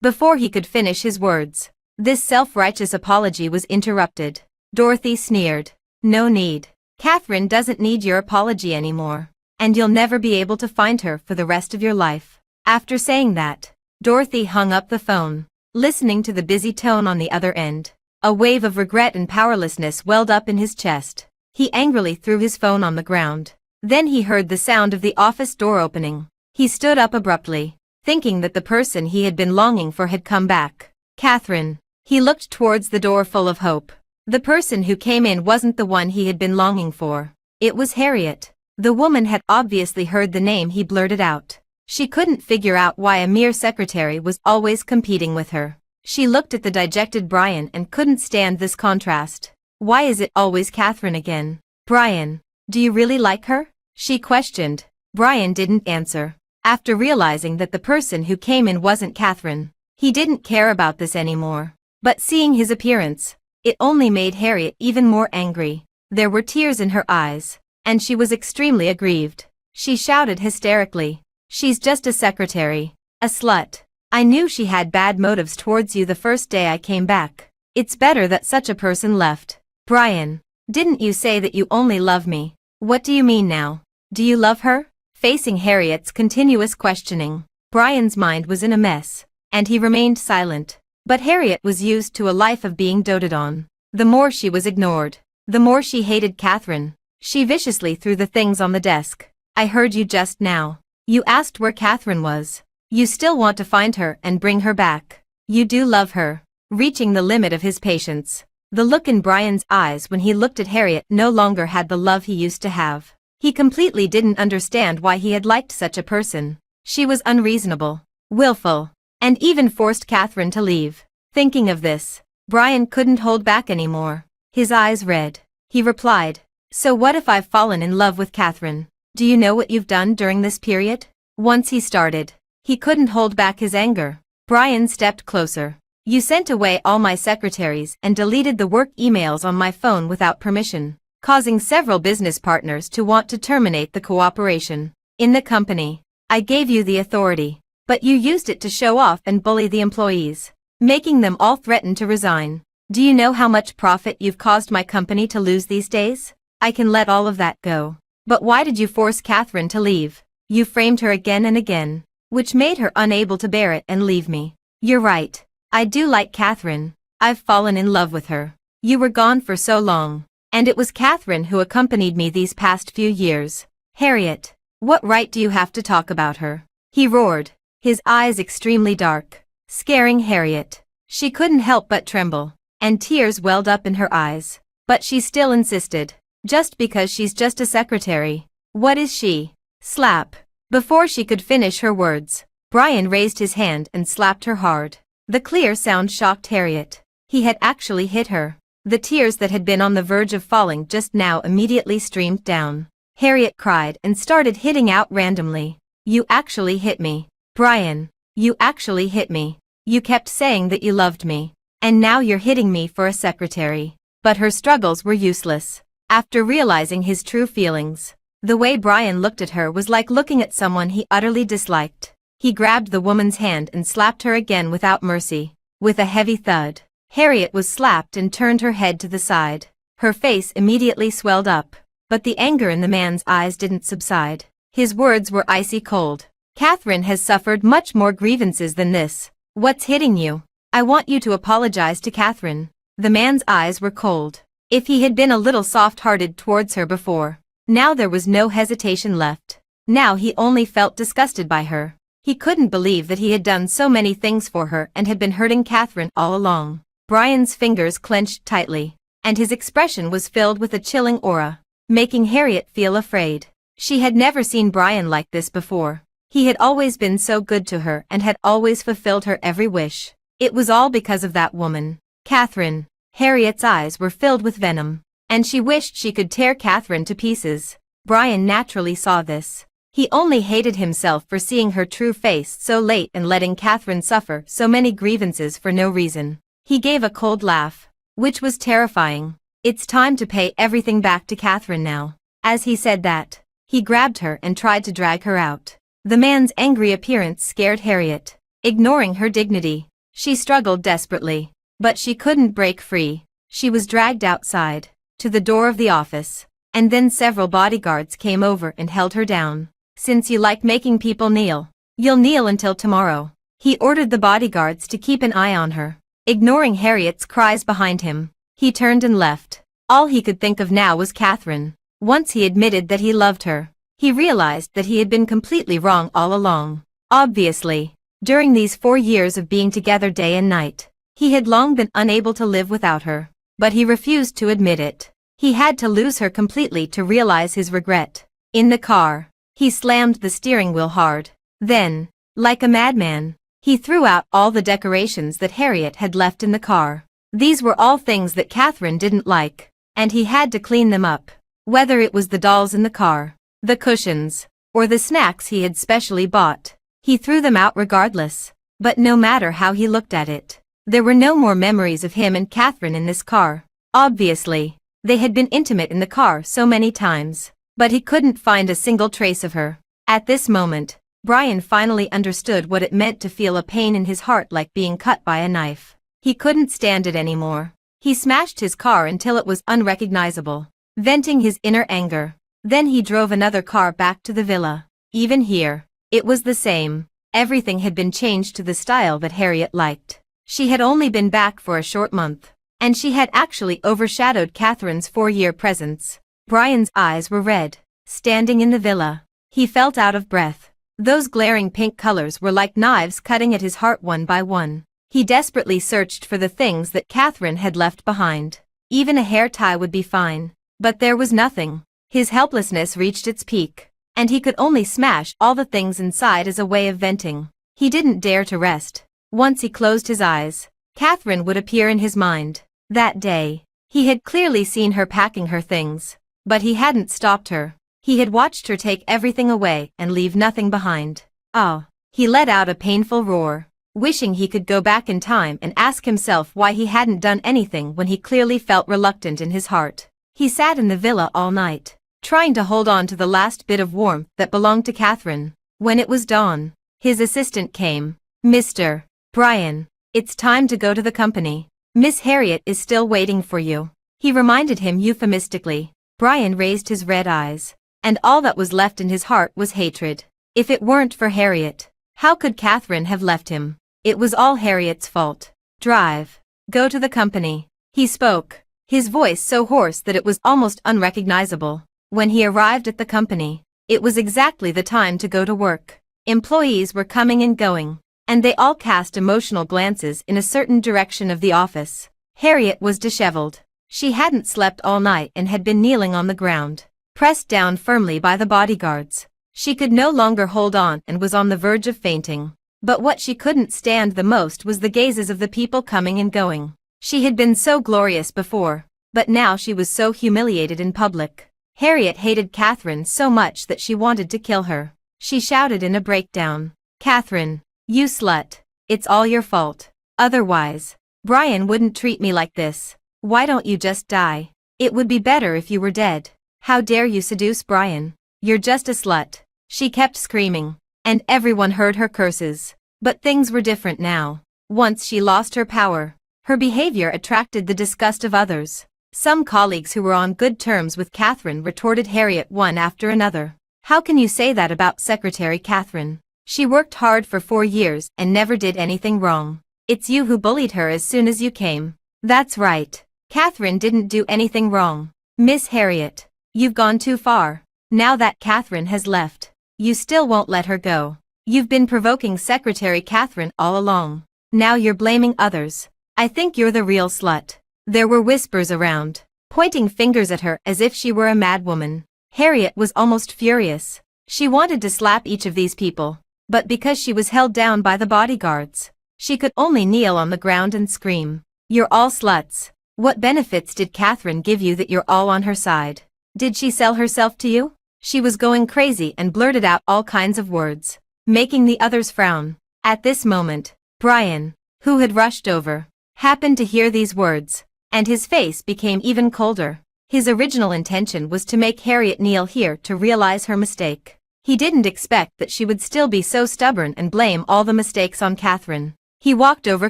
Before he could finish his words, this self-righteous apology was interrupted. Dorothy sneered. No need. Catherine doesn't need your apology anymore, and you'll never be able to find her for the rest of your life. After saying that, Dorothy hung up the phone, listening to the busy tone on the other end. A wave of regret and powerlessness welled up in his chest. He angrily threw his phone on the ground. Then he heard the sound of the office door opening. He stood up abruptly, thinking that the person he had been longing for had come back. Catherine. He looked towards the door full of hope. The person who came in wasn't the one he had been longing for. It was Harriet. The woman had obviously heard the name he blurted out. She couldn't figure out why a mere secretary was always competing with her. She looked at the dejected Brian and couldn't stand this contrast. Why is it always Catherine again? Brian, do you really like her? She questioned. Brian didn't answer. After realizing that the person who came in wasn't Catherine, he didn't care about this anymore. But seeing his appearance, it only made Harriet even more angry. There were tears in her eyes, and she was extremely aggrieved. She shouted hysterically, "She's just a secretary, a slut. I knew she had bad motives towards you the first day I came back. It's better that such a person left." Brian, didn't you say that you only love me? What do you mean now? Do you love her? Facing Harriet's continuous questioning, Brian's mind was in a mess, and he remained silent. But Harriet was used to a life of being doted on. The more she was ignored, the more she hated Catherine. She viciously threw the things on the desk. "I heard you just now. You asked where Catherine was. You still want to find her and bring her back. You do love her." Reaching the limit of his patience, the look in Brian's eyes when he looked at Harriet no longer had the love he used to have. He completely didn't understand why he had liked such a person. She was unreasonable, willful, and even forced Catherine to leave. Thinking of this, Brian couldn't hold back anymore. His eyes red. He replied, "So what if I've fallen in love with Catherine? Do you know what you've done during this period?" Once he started, he couldn't hold back his anger. Brian stepped closer. "You sent away all my secretaries and deleted the work emails on my phone without permission, causing several business partners to want to terminate the cooperation in the company. I gave you the authority, but you used it to show off and bully the employees, making them all threaten to resign. Do you know how much profit you've caused my company to lose these days? I can let all of that go. But why did you force Catherine to leave? You framed her again and again, which made her unable to bear it and leave me. You're right. I do like Catherine. I've fallen in love with her. You were gone for so long, and it was Catherine who accompanied me these past few years. Harriet, what right do you have to talk about her?" He roared, his eyes extremely dark, scaring Harriet. She couldn't help but tremble, and tears welled up in her eyes. But she still insisted. "Just because she's just a secretary. What is she?" Slap. Before she could finish her words, Brian raised his hand and slapped her hard. The clear sound shocked Harriet. He had actually hit her. The tears that had been on the verge of falling just now immediately streamed down. Harriet cried and started hitting out randomly. "You actually hit me. Brian, you actually hit me. You kept saying that you loved me, and now you're hitting me for a secretary." But her struggles were useless. After realizing his true feelings, the way Brian looked at her was like looking at someone he utterly disliked. He grabbed the woman's hand and slapped her again without mercy. With a heavy thud, Harriet was slapped and turned her head to the side. Her face immediately swelled up, but the anger in the man's eyes didn't subside. His words were icy cold. "Catherine has suffered much more grievances than this. What's hitting you? I want you to apologize to Catherine." The man's eyes were cold. If he had been a little soft-hearted towards her before, now there was no hesitation left. Now he only felt disgusted by her. He couldn't believe that he had done so many things for her and had been hurting Catherine all along. Brian's fingers clenched tightly, and his expression was filled with a chilling aura, making Harriet feel afraid. She had never seen Brian like this before. He had always been so good to her and had always fulfilled her every wish. It was all because of that woman, Catherine. Harriet's eyes were filled with venom, and she wished she could tear Catherine to pieces. Brian naturally saw this. He only hated himself for seeing her true face so late and letting Catherine suffer so many grievances for no reason. He gave a cold laugh, which was terrifying. It's time to pay everything back to Catherine now. As he said that, he grabbed her and tried to drag her out. The man's angry appearance scared Harriet. Ignoring her dignity, she struggled desperately, but she couldn't break free. She was dragged outside, to the door of the office, and then several bodyguards came over and held her down. "Since you like making people kneel, you'll kneel until tomorrow." He ordered the bodyguards to keep an eye on her. Ignoring Harriet's cries behind him, he turned and left. All he could think of now was Catherine. Once he admitted that he loved her, He realized that he had been completely wrong all along. Obviously, during these 4 years of being together day and night, he had long been unable to live without her, but he refused to admit it. He had to lose her completely to realize his regret. In the car, he slammed the steering wheel hard. Then, like a madman, he threw out all the decorations that Harriet had left in the car. These were all things that Catherine didn't like, and he had to clean them up. Whether it was the dolls in the car, the cushions, or the snacks he had specially bought, he threw them out regardless. But no matter how he looked at it, there were no more memories of him and Catherine in this car. Obviously, they had been intimate in the car so many times, but he couldn't find a single trace of her. At this moment, Brian finally understood what it meant to feel a pain in his heart like being cut by a knife. He couldn't stand it anymore. He smashed his car until it was unrecognizable, venting his inner anger. Then he drove another car back to the villa. Even here, it was the same. Everything had been changed to the style that Harriet liked. She had only been back for a short month, and she had actually overshadowed Catherine's 4-year presence. Brian's eyes were red. Standing in the villa, he felt out of breath. Those glaring pink colors were like knives cutting at his heart one by one. He desperately searched for the things that Catherine had left behind. Even a hair tie would be fine, but there was nothing. His helplessness reached its peak, and he could only smash all the things inside as a way of venting. He didn't dare to rest. Once he closed his eyes, Catherine would appear in his mind. That day, he had clearly seen her packing her things, but he hadn't stopped her. He had watched her take everything away and leave nothing behind. Oh, he let out a painful roar, wishing he could go back in time and ask himself why he hadn't done anything when he clearly felt reluctant in his heart. He sat in the villa all night, trying to hold on to the last bit of warmth that belonged to Catherine. When it was dawn, his assistant came. "Mr. Brian, it's time to go to the company. Miss Harriet is still waiting for you," he reminded him euphemistically. Brian raised his red eyes, and all that was left in his heart was hatred. If it weren't for Harriet, how could Catherine have left him? It was all Harriet's fault. "Drive. Go to the company," he spoke, his voice so hoarse that it was almost unrecognizable. When he arrived at the company, it was exactly the time to go to work. Employees were coming and going, and they all cast emotional glances in a certain direction of the office. Harriet was disheveled. She hadn't slept all night and had been kneeling on the ground, pressed down firmly by the bodyguards. She could no longer hold on and was on the verge of fainting. But what she couldn't stand the most was the gazes of the people coming and going. She had been so glorious before, but now she was so humiliated in public. Harriet hated Catherine so much that she wanted to kill her. She shouted in a breakdown, "Catherine, you slut, it's all your fault. Otherwise, Brian wouldn't treat me like this. Why don't you just die? It would be better if you were dead. How dare you seduce Brian? You're just a slut." She kept screaming, and everyone heard her curses. But things were different now. Once she lost her power, her behavior attracted the disgust of others. Some colleagues who were on good terms with Catherine retorted Harriet one after another. "How can you say that about Secretary Catherine? She worked hard for 4 years and never did anything wrong. It's you who bullied her as soon as you came." "That's right. Catherine didn't do anything wrong. Miss Harriet, you've gone too far. Now that Catherine has left, you still won't let her go. You've been provoking Secretary Catherine all along. Now you're blaming others. I think you're the real slut." There were whispers around, pointing fingers at her as if she were a madwoman. Harriet was almost furious. She wanted to slap each of these people, but because she was held down by the bodyguards, she could only kneel on the ground and scream, "You're all sluts. What benefits did Catherine give you that you're all on her side? Did she sell herself to you?" She was going crazy and blurted out all kinds of words, making the others frown. At this moment, Brian, who had rushed over, happened to hear these words, and his face became even colder. His original intention was to make Harriet kneel here to realize her mistake. He didn't expect that she would still be so stubborn and blame all the mistakes on Catherine. He walked over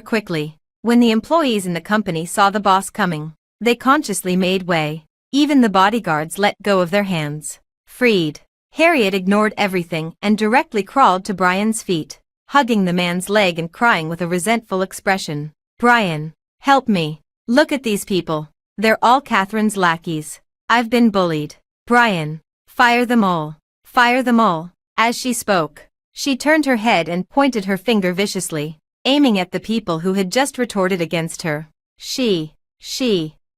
quickly. When the employees in the company saw the boss coming, they consciously made way. Even the bodyguards let go of their hands. Freed. Harriet ignored everything and directly crawled to Brian's feet, hugging the man's leg and crying with a resentful expression. "Brian, help me. Look at these people. They're all Catherine's lackeys. I've been bullied. Brian, fire them all. Fire them all. As she spoke, she turned her head and pointed her finger viciously, aiming at the people who had just retorted against her. She,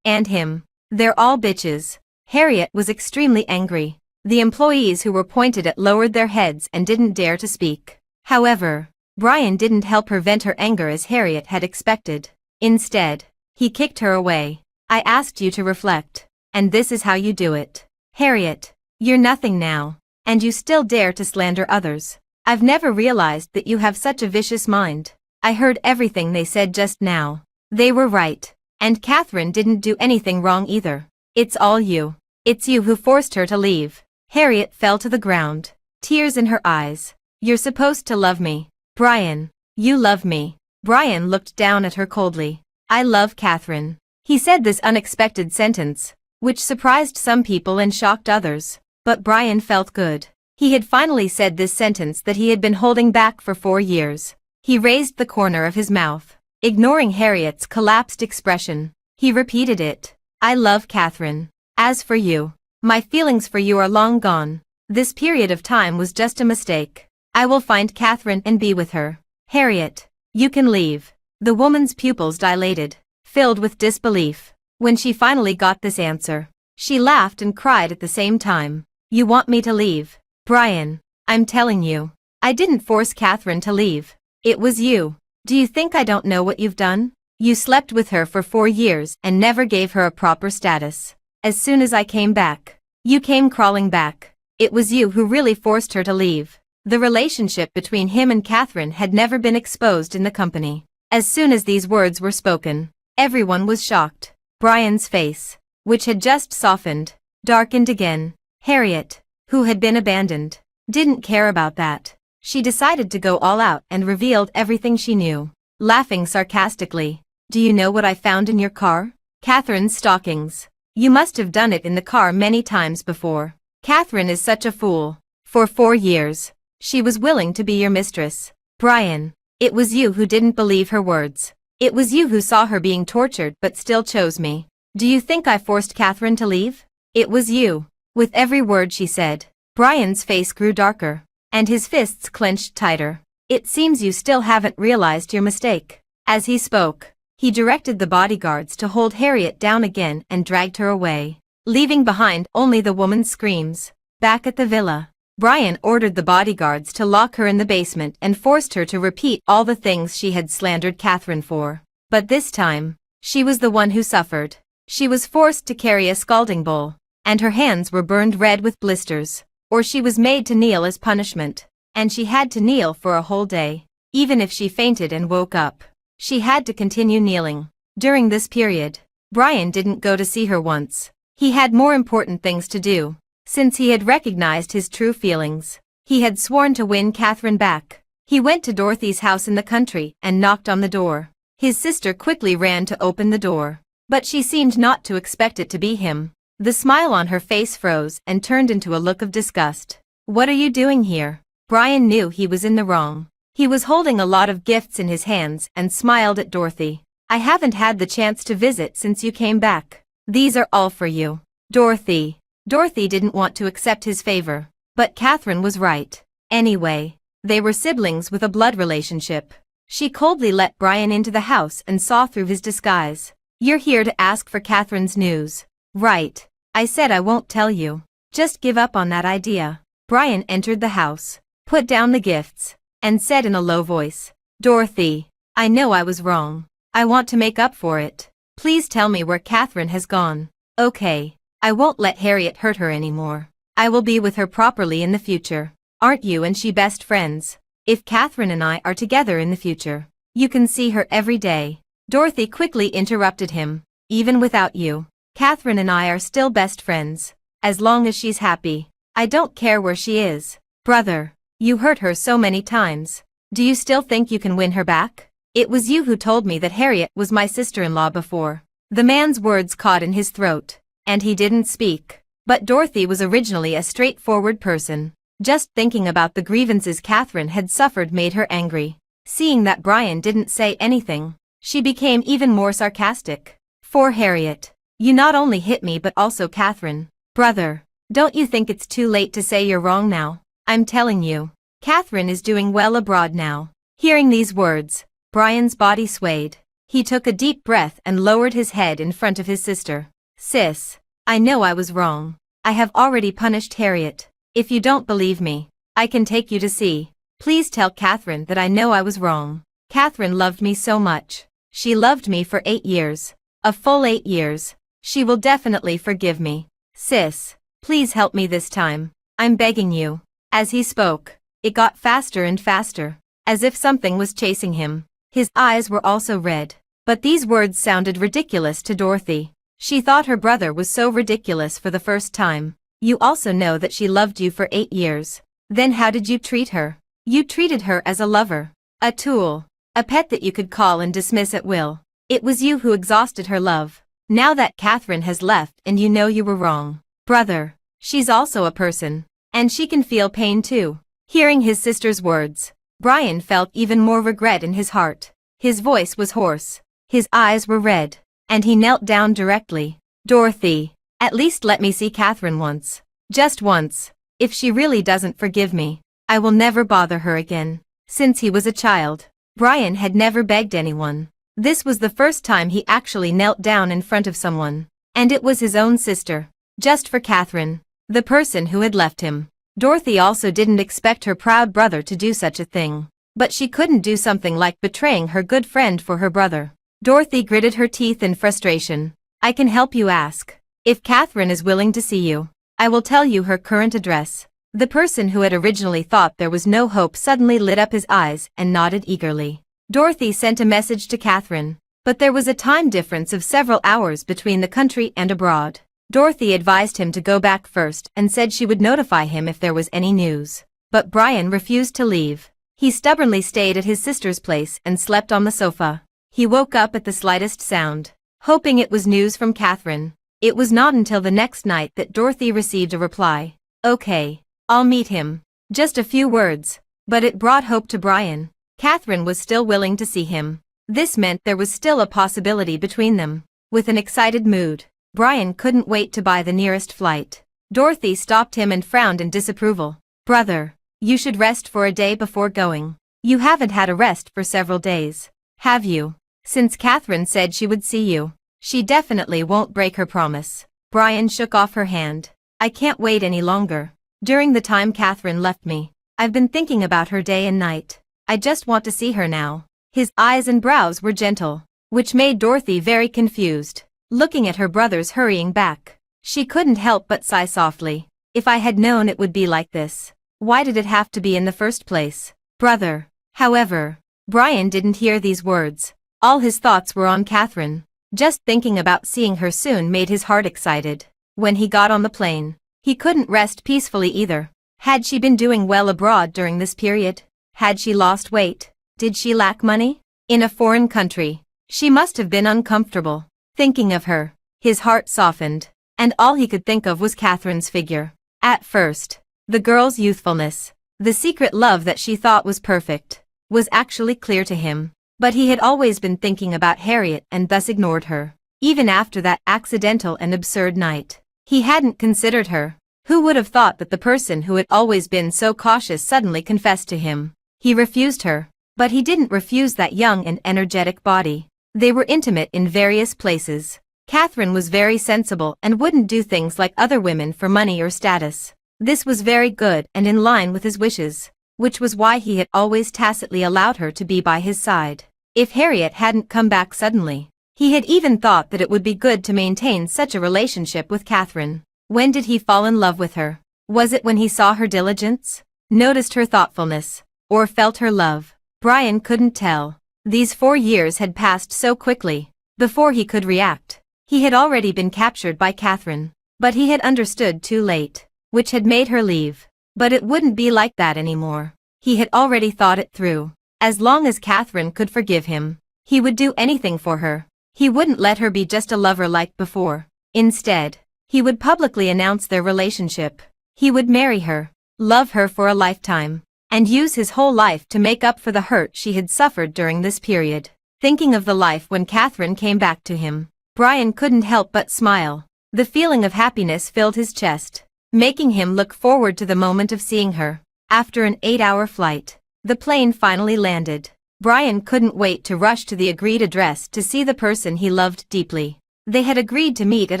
and him. They're all bitches. Harriet was extremely angry. The employees who were pointed at lowered their heads and didn't dare to speak. However, Brian didn't help her vent her anger as Harriet had expected. Instead, he kicked her away. I asked you to reflect, and this is how you do it. Harriet, you're nothing now, and you still dare to slander others. I've never realized that you have such a vicious mind. I heard everything they said just now. They were right, and Catherine didn't do anything wrong either. It's all you. It's you who forced her to leave. Harriet fell to the ground, tears in her eyes. You're supposed to love me. Brian, you love me. Brian looked down at her coldly. I love Catherine. He said this unexpected sentence, which surprised some people and shocked others. But Brian felt good. He had finally said this sentence that he had been holding back for 4 years. He raised the corner of his mouth, ignoring Harriet's collapsed expression. He repeated it. I love Catherine. As for you, my feelings for you are long gone. This period of time was just a mistake. I will find Catherine and be with her. Harriet, you can leave. The woman's pupils dilated, filled with disbelief. When she finally got this answer, she laughed and cried at the same time. You want me to leave? Brian, I'm telling you, I didn't force Catherine to leave. It was you. Do you think I don't know what you've done? You slept with her for 4 years and never gave her a proper status. As soon as I came back, you came crawling back. It was you who really forced her to leave. The relationship between him and Catherine had never been exposed in the company. As soon as these words were spoken, everyone was shocked. Brian's face, which had just softened, darkened again. Harriet, who had been abandoned, didn't care about that. She decided to go all out and revealed everything she knew, laughing sarcastically. Do you know what I found in your car? Catherine's stockings. You must have done it in the car many times before. Catherine is such a fool. For 4 years, she was willing to be your mistress. Brian, it was you who didn't believe her words. It was you who saw her being tortured but still chose me. Do you think I forced Catherine to leave? It was you. With every word she said, Brian's face grew darker, and his fists clenched tighter. It seems you still haven't realized your mistake. As he spoke, he directed the bodyguards to hold Harriet down again and dragged her away, leaving behind only the woman's screams. Back at the villa, Brian ordered the bodyguards to lock her in the basement and forced her to repeat all the things she had slandered Catherine for. But this time, she was the one who suffered. She was forced to carry a scalding bowl, and her hands were burned red with blisters, or she was made to kneel as punishment, and she had to kneel for a whole day. Even if she fainted and woke up, she had to continue kneeling. During this period, Brian didn't go to see her once. He had more important things to do. Since he had recognized his true feelings, he had sworn to win Catherine back. He went to Dorothy's house in the country and knocked on the door. His sister quickly ran to open the door, but she seemed not to expect it to be him. The smile on her face froze and turned into a look of disgust. What are you doing here? Brian knew he was in the wrong. He was holding a lot of gifts in his hands and smiled at Dorothy. I haven't had the chance to visit since you came back. These are all for you. Dorothy. Dorothy didn't want to accept his favor, but Catherine was right. Anyway, they were siblings with a blood relationship. She coldly let Brian into the house and saw through his disguise. You're here to ask for Catherine's news. Right. I said I won't tell you. Just give up on that idea. Brian entered the house, put down the gifts, and said in a low voice, Dorothy, I know I was wrong. I want to make up for it. Please tell me where Catherine has gone. Okay. I won't let Harriet hurt her anymore. I will be with her properly in the future. Aren't you and she best friends? If Catherine and I are together in the future, you can see her every day. Dorothy quickly interrupted him. Even without you, Catherine and I are still best friends. As long as she's happy. I don't care where she is. Brother, you hurt her so many times. Do you still think you can win her back? It was you who told me that Harriet was my sister-in-law before. The man's words caught in his throat, and he didn't speak. But Dorothy was originally a straightforward person. Just thinking about the grievances Catherine had suffered made her angry. Seeing that Brian didn't say anything, she became even more sarcastic. For Harriet, you not only hit me but also Catherine. Brother, Don't you think it's too late to say you're wrong now? I'm telling you. Catherine is doing well abroad now. Hearing these words, Brian's body swayed. He took a deep breath and lowered his head in front of his sister. Sis, I know I was wrong. I have already punished Harriet. If you don't believe me, I can take you to see. Please tell Catherine that I know I was wrong. Catherine loved me so much. She loved me for 8 years. A full 8 years. She will definitely forgive me. Sis, please help me this time. I'm begging you. As he spoke, it got faster and faster, as if something was chasing him. His eyes were also red. But these words sounded ridiculous to Dorothy. She thought her brother was so ridiculous for the first time. You also know that she loved you for 8 years. Then how did you treat her? You treated her as a lover, a tool, a pet that you could call and dismiss at will. It was you who exhausted her love. Now that Catherine has left and you know you were wrong. Brother, she's also a person, and she can feel pain too. Hearing his sister's words, Brian felt even more regret in his heart. His voice was hoarse. His eyes were red, and he knelt down directly. Dorothy, at least let me see Catherine once. Just once. If she really doesn't forgive me, I will never bother her again. Since he was a child, Brian had never begged anyone. This was the first time he actually knelt down in front of someone. And it was his own sister. Just for Catherine, the person who had left him. Dorothy also didn't expect her proud brother to do such a thing. But she couldn't do something like betraying her good friend for her brother. Dorothy gritted her teeth in frustration. I can help you ask. If Catherine is willing to see you, I will tell you her current address. The person who had originally thought there was no hope suddenly lit up his eyes and nodded eagerly. Dorothy sent a message to Catherine, but there was a time difference of several hours between the country and abroad. Dorothy advised him to go back first and said she would notify him if there was any news. But Brian refused to leave. He stubbornly stayed at his sister's place and slept on the sofa. He woke up at the slightest sound, hoping it was news from Catherine. It was not until the next night that Dorothy received a reply. Okay, I'll meet him. Just a few words, but it brought hope to Brian. Catherine was still willing to see him. This meant there was still a possibility between them. With an excited mood, Brian couldn't wait to buy the nearest flight. Dorothy stopped him and frowned in disapproval. Brother, you should rest for a day before going. You haven't had a rest for several days, have you? Since Catherine said she would see you, she definitely won't break her promise. Brian shook off her hand. I can't wait any longer. During the time Catherine left me, I've been thinking about her day and night. I just want to see her now. His eyes and brows were gentle, which made Dorothy very confused. Looking at her brothers hurrying back, she couldn't help but sigh softly. If I had known it would be like this, why did it have to be in the first place? Brother. However, Brian didn't hear these words. All his thoughts were on Catherine. Just thinking about seeing her soon made his heart excited. When he got on the plane, he couldn't rest peacefully either. Had she been doing well abroad during this period? Had she lost weight? Did she lack money? In a foreign country, she must have been uncomfortable. Thinking of her, his heart softened, and all he could think of was Catherine's figure. At first, the girl's youthfulness, the secret love that she thought was perfect, was actually clear to him. But he had always been thinking about Harriet and thus ignored her. Even after that accidental and absurd night, he hadn't considered her. Who would have thought that the person who had always been so cautious suddenly confessed to him? He refused her, but he didn't refuse that young and energetic body. They were intimate in various places. Catherine was very sensible and wouldn't do things like other women for money or status. This was very good and in line with his wishes, which was why he had always tacitly allowed her to be by his side. If Harriet hadn't come back suddenly, he had even thought that it would be good to maintain such a relationship with Catherine. When did he fall in love with her? Was it when he saw her diligence, noticed her thoughtfulness, or felt her love? Brian couldn't tell. These 4 years had passed so quickly. Before he could react, he had already been captured by Catherine. But he had understood too late, which had made her leave. But it wouldn't be like that anymore. He had already thought it through. As long as Catherine could forgive him, he would do anything for her. He wouldn't let her be just a lover like before. Instead, he would publicly announce their relationship. He would marry her, love her for a lifetime, and use his whole life to make up for the hurt she had suffered during this period. Thinking of the life when Catherine came back to him, Brian couldn't help but smile. The feeling of happiness filled his chest. making him look forward to the moment of seeing her. After an 8-hour flight, the plane finally landed. Brian couldn't wait to rush to the agreed address to see the person he loved deeply. They had agreed to meet at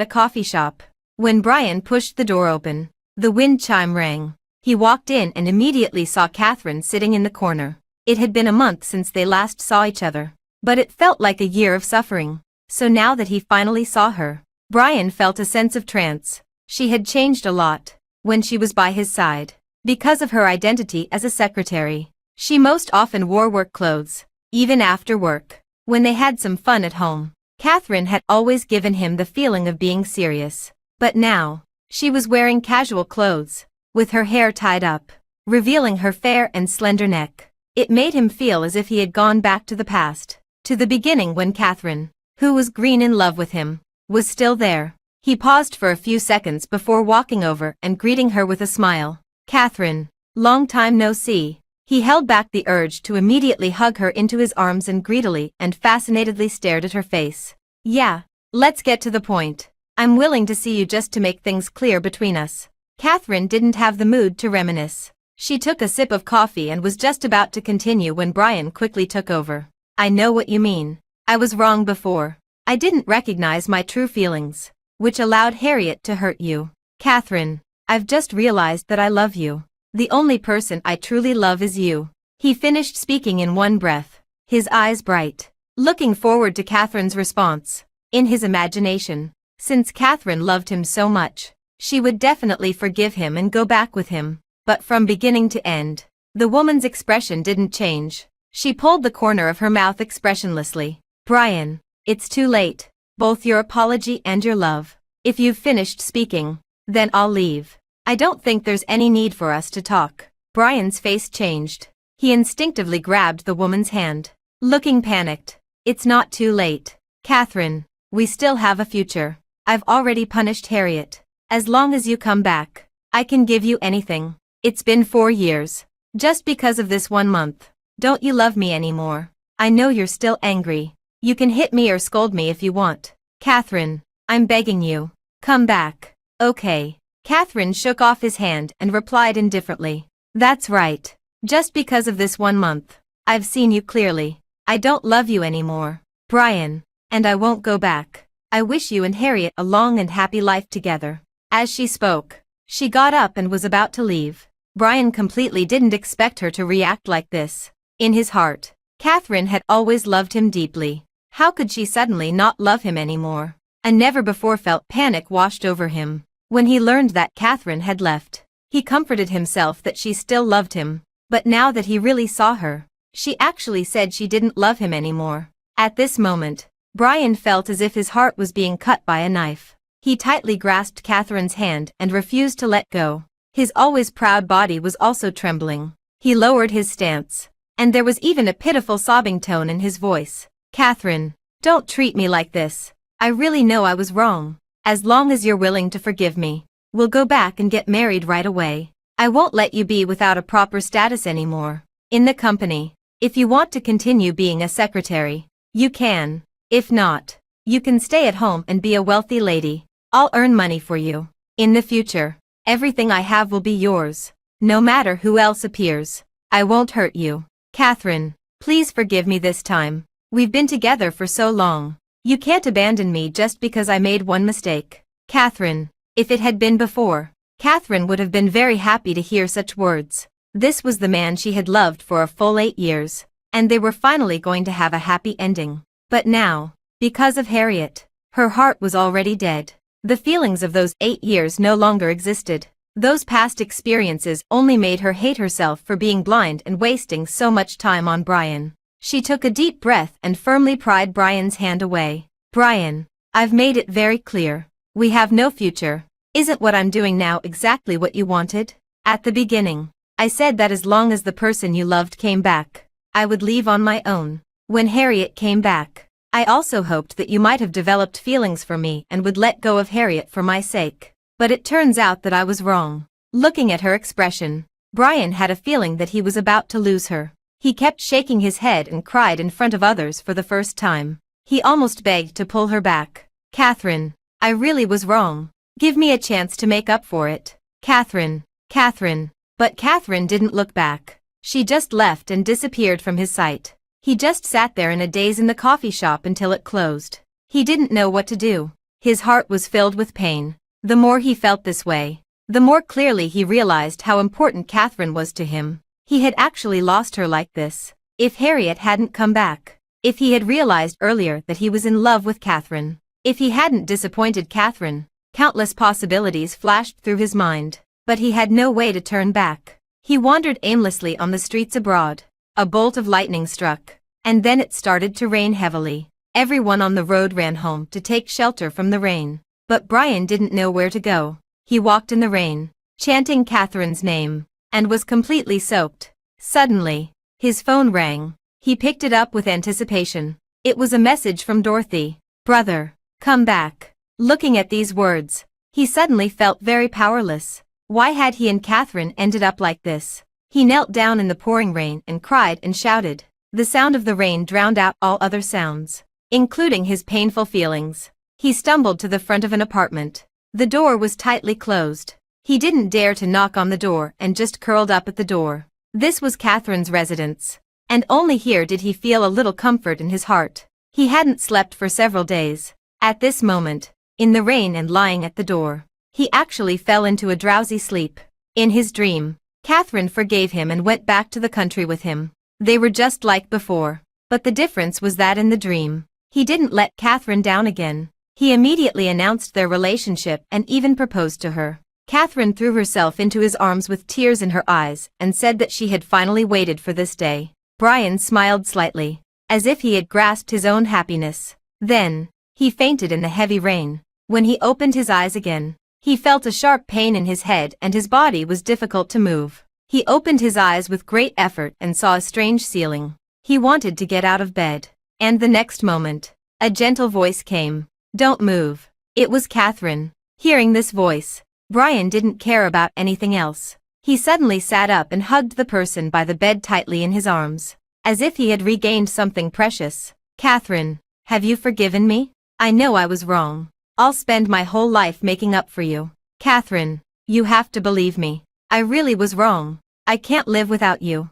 a coffee shop. When Brian pushed the door open, the wind chime rang. He walked in and immediately saw Catherine sitting in the corner. It had been a month since they last saw each other, but it felt like a year of suffering. So now that he finally saw her, Brian felt a sense of trance. She had changed a lot when she was by his side. Because of her identity as a secretary, she most often wore work clothes, even after work. When they had some fun at home, Catherine had always given him the feeling of being serious. But now, she was wearing casual clothes, with her hair tied up, revealing her fair and slender neck. It made him feel as if he had gone back to the past, to the beginning when Catherine, who was green in love with him, was still there. He paused for a few seconds before walking over and greeting her with a smile. "Catherine, long time no see." He held back the urge to immediately hug her into his arms and greedily and fascinatedly stared at her face. "Yeah, let's get to the point. I'm willing to see you just to make things clear between us." Catherine didn't have the mood to reminisce. She took a sip of coffee and was just about to continue when Brian quickly took over. "I know what you mean. I was wrong before. I didn't recognize my true feelings, which allowed Harriet to hurt you. Catherine, I've just realized that I love you. The only person I truly love is you." He finished speaking in one breath, his eyes bright, looking forward to Catherine's response. In his imagination, since Catherine loved him so much, she would definitely forgive him and go back with him. But from beginning to end, the woman's expression didn't change. She pulled the corner of her mouth expressionlessly. "Brian, it's too late. Both your apology and your love. If you've finished speaking, then I'll leave. I don't think there's any need for us to talk." Brian's face changed. He instinctively grabbed the woman's hand, looking panicked. "It's not too late. Catherine, we still have a future. I've already punished Harriet. As long as you come back, I can give you anything. It's been 4 years. Just because of this 1 month, don't you love me anymore? I know you're still angry. You can hit me or scold me if you want. Catherine, I'm begging you. Come back." "Okay." Catherine shook off his hand and replied indifferently. "That's right. Just because of this 1 month, I've seen you clearly. I don't love you anymore, Brian, and I won't go back. I wish you and Harriet a long and happy life together." As she spoke, she got up and was about to leave. Brian completely didn't expect her to react like this. In his heart, Catherine had always loved him deeply. How could she suddenly not love him anymore? A never-before-felt panic washed over him. When he learned that Catherine had left, he comforted himself that she still loved him. But now that he really saw her, she actually said she didn't love him anymore. At this moment, Brian felt as if his heart was being cut by a knife. He tightly grasped Catherine's hand and refused to let go. His always proud body was also trembling. He lowered his stance, and there was even a pitiful sobbing tone in his voice. "Catherine, don't treat me like this. I really know I was wrong. As long as you're willing to forgive me, we'll go back and get married right away. I won't let you be without a proper status anymore in the company. If you want to continue being a secretary, you can. If not, you can stay at home and be a wealthy lady. I'll earn money for you. In the future, everything I have will be yours. No matter who else appears, I won't hurt you. Catherine, please forgive me this time. We've been together for so long. You can't abandon me just because I made one mistake." Catherine, if it had been before, Catherine would have been very happy to hear such words. This was the man she had loved for a full 8 years, and they were finally going to have a happy ending. But now, because of Harriet, her heart was already dead. The feelings of those 8 years no longer existed. Those past experiences only made her hate herself for being blind and wasting so much time on Brian. She took a deep breath and firmly pried Brian's hand away. "Brian, I've made it very clear. We have no future. Isn't what I'm doing now exactly what you wanted? At the beginning, I said that as long as the person you loved came back, I would leave on my own. When Harriet came back, I also hoped that you might have developed feelings for me and would let go of Harriet for my sake. But it turns out that I was wrong." Looking at her expression, Brian had a feeling that he was about to lose her. He kept shaking his head and cried in front of others for the first time. He almost begged to pull her back. "Catherine, I really was wrong. Give me a chance to make up for it." Catherine, Catherine. But Catherine didn't look back. She just left and disappeared from his sight. He just sat there in a daze in the coffee shop until it closed. He didn't know what to do. His heart was filled with pain. The more he felt this way, the more clearly he realized how important Catherine was to him. He had actually lost her like this. If Harriet hadn't come back, if he had realized earlier that he was in love with Catherine, if he hadn't disappointed Catherine, countless possibilities flashed through his mind. But he had no way to turn back. He wandered aimlessly on the streets abroad. A bolt of lightning struck, and then it started to rain heavily. Everyone on the road ran home to take shelter from the rain. But Brian didn't know where to go. He walked in the rain, chanting Catherine's name, and was completely soaked. Suddenly, his phone rang. He picked it up with anticipation. It was a message from Dorothy. "Brother, come back." Looking at these words, he suddenly felt very powerless. Why had he and Catherine ended up like this? He knelt down in the pouring rain and cried and shouted. The sound of the rain drowned out all other sounds, including his painful feelings. He stumbled to the front of an apartment. The door was tightly closed. He didn't dare to knock on the door and just curled up at the door. This was Catherine's residence, and only here did he feel a little comfort in his heart. He hadn't slept for several days. At this moment, in the rain and lying at the door, he actually fell into a drowsy sleep. In his dream, Catherine forgave him and went back to the country with him. They were just like before, but the difference was that in the dream, he didn't let Catherine down again. He immediately announced their relationship and even proposed to her. Catherine threw herself into his arms with tears in her eyes and said that she had finally waited for this day. Brian smiled slightly, as if he had grasped his own happiness. Then, he fainted in the heavy rain. When he opened his eyes again, he felt a sharp pain in his head and his body was difficult to move. He opened his eyes with great effort and saw a strange ceiling. He wanted to get out of bed. And the next moment, a gentle voice came. "Don't move." It was Catherine. Hearing this voice, Brian didn't care about anything else. He suddenly sat up and hugged the person by the bed tightly in his arms, as if he had regained something precious. "Catherine, have you forgiven me? I know I was wrong. I'll spend my whole life making up for you. Catherine, you have to believe me. I really was wrong. I can't live without you.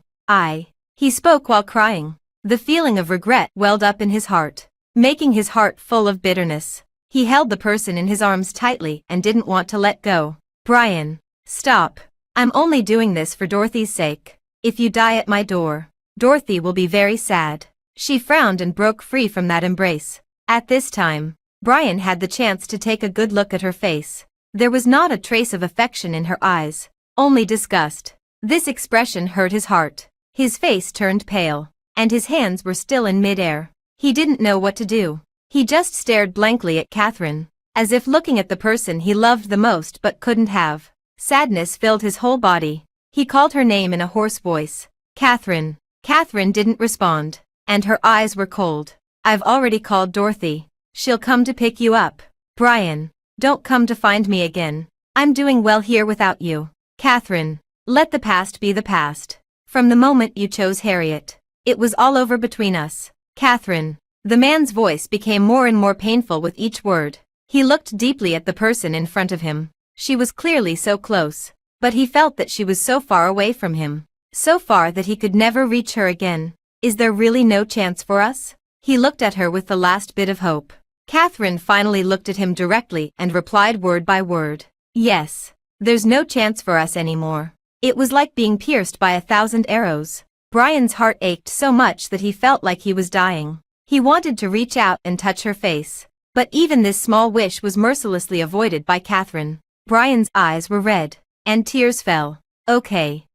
He spoke while crying. The feeling of regret welled up in his heart, making his heart full of bitterness. He held the person in his arms tightly and didn't want to let go. "Brian, stop. I'm only doing this for Dorothy's sake. If you die at my door, Dorothy will be very sad." She frowned and broke free from that embrace. At this time, Brian had the chance to take a good look at her face. There was not a trace of affection in her eyes, only disgust. This expression hurt his heart. His face turned pale, and his hands were still in mid-air. He didn't know what to do. He just stared blankly at Catherine, as if looking at the person he loved the most but couldn't have. Sadness filled his whole body. He called her name in a hoarse voice. "Catherine." Catherine didn't respond, and her eyes were cold. "I've already called Dorothy. She'll come to pick you up. Brian, don't come to find me again. I'm doing well here without you. Catherine, let the past be the past. From the moment you chose Harriet, it was all over between us. Catherine." The man's voice became more and more painful with each word. He looked deeply at the person in front of him. She was clearly so close, but he felt that she was so far away from him. So far that he could never reach her again. "Is there really no chance for us?" He looked at her with the last bit of hope. Catherine finally looked at him directly and replied word by word. "Yes. There's no chance for us anymore." It was like being pierced by 1,000 arrows. Brian's heart ached so much that he felt like he was dying. He wanted to reach out and touch her face, but even this small wish was mercilessly avoided by Catherine. Brian's eyes were red, and tears fell. Okay,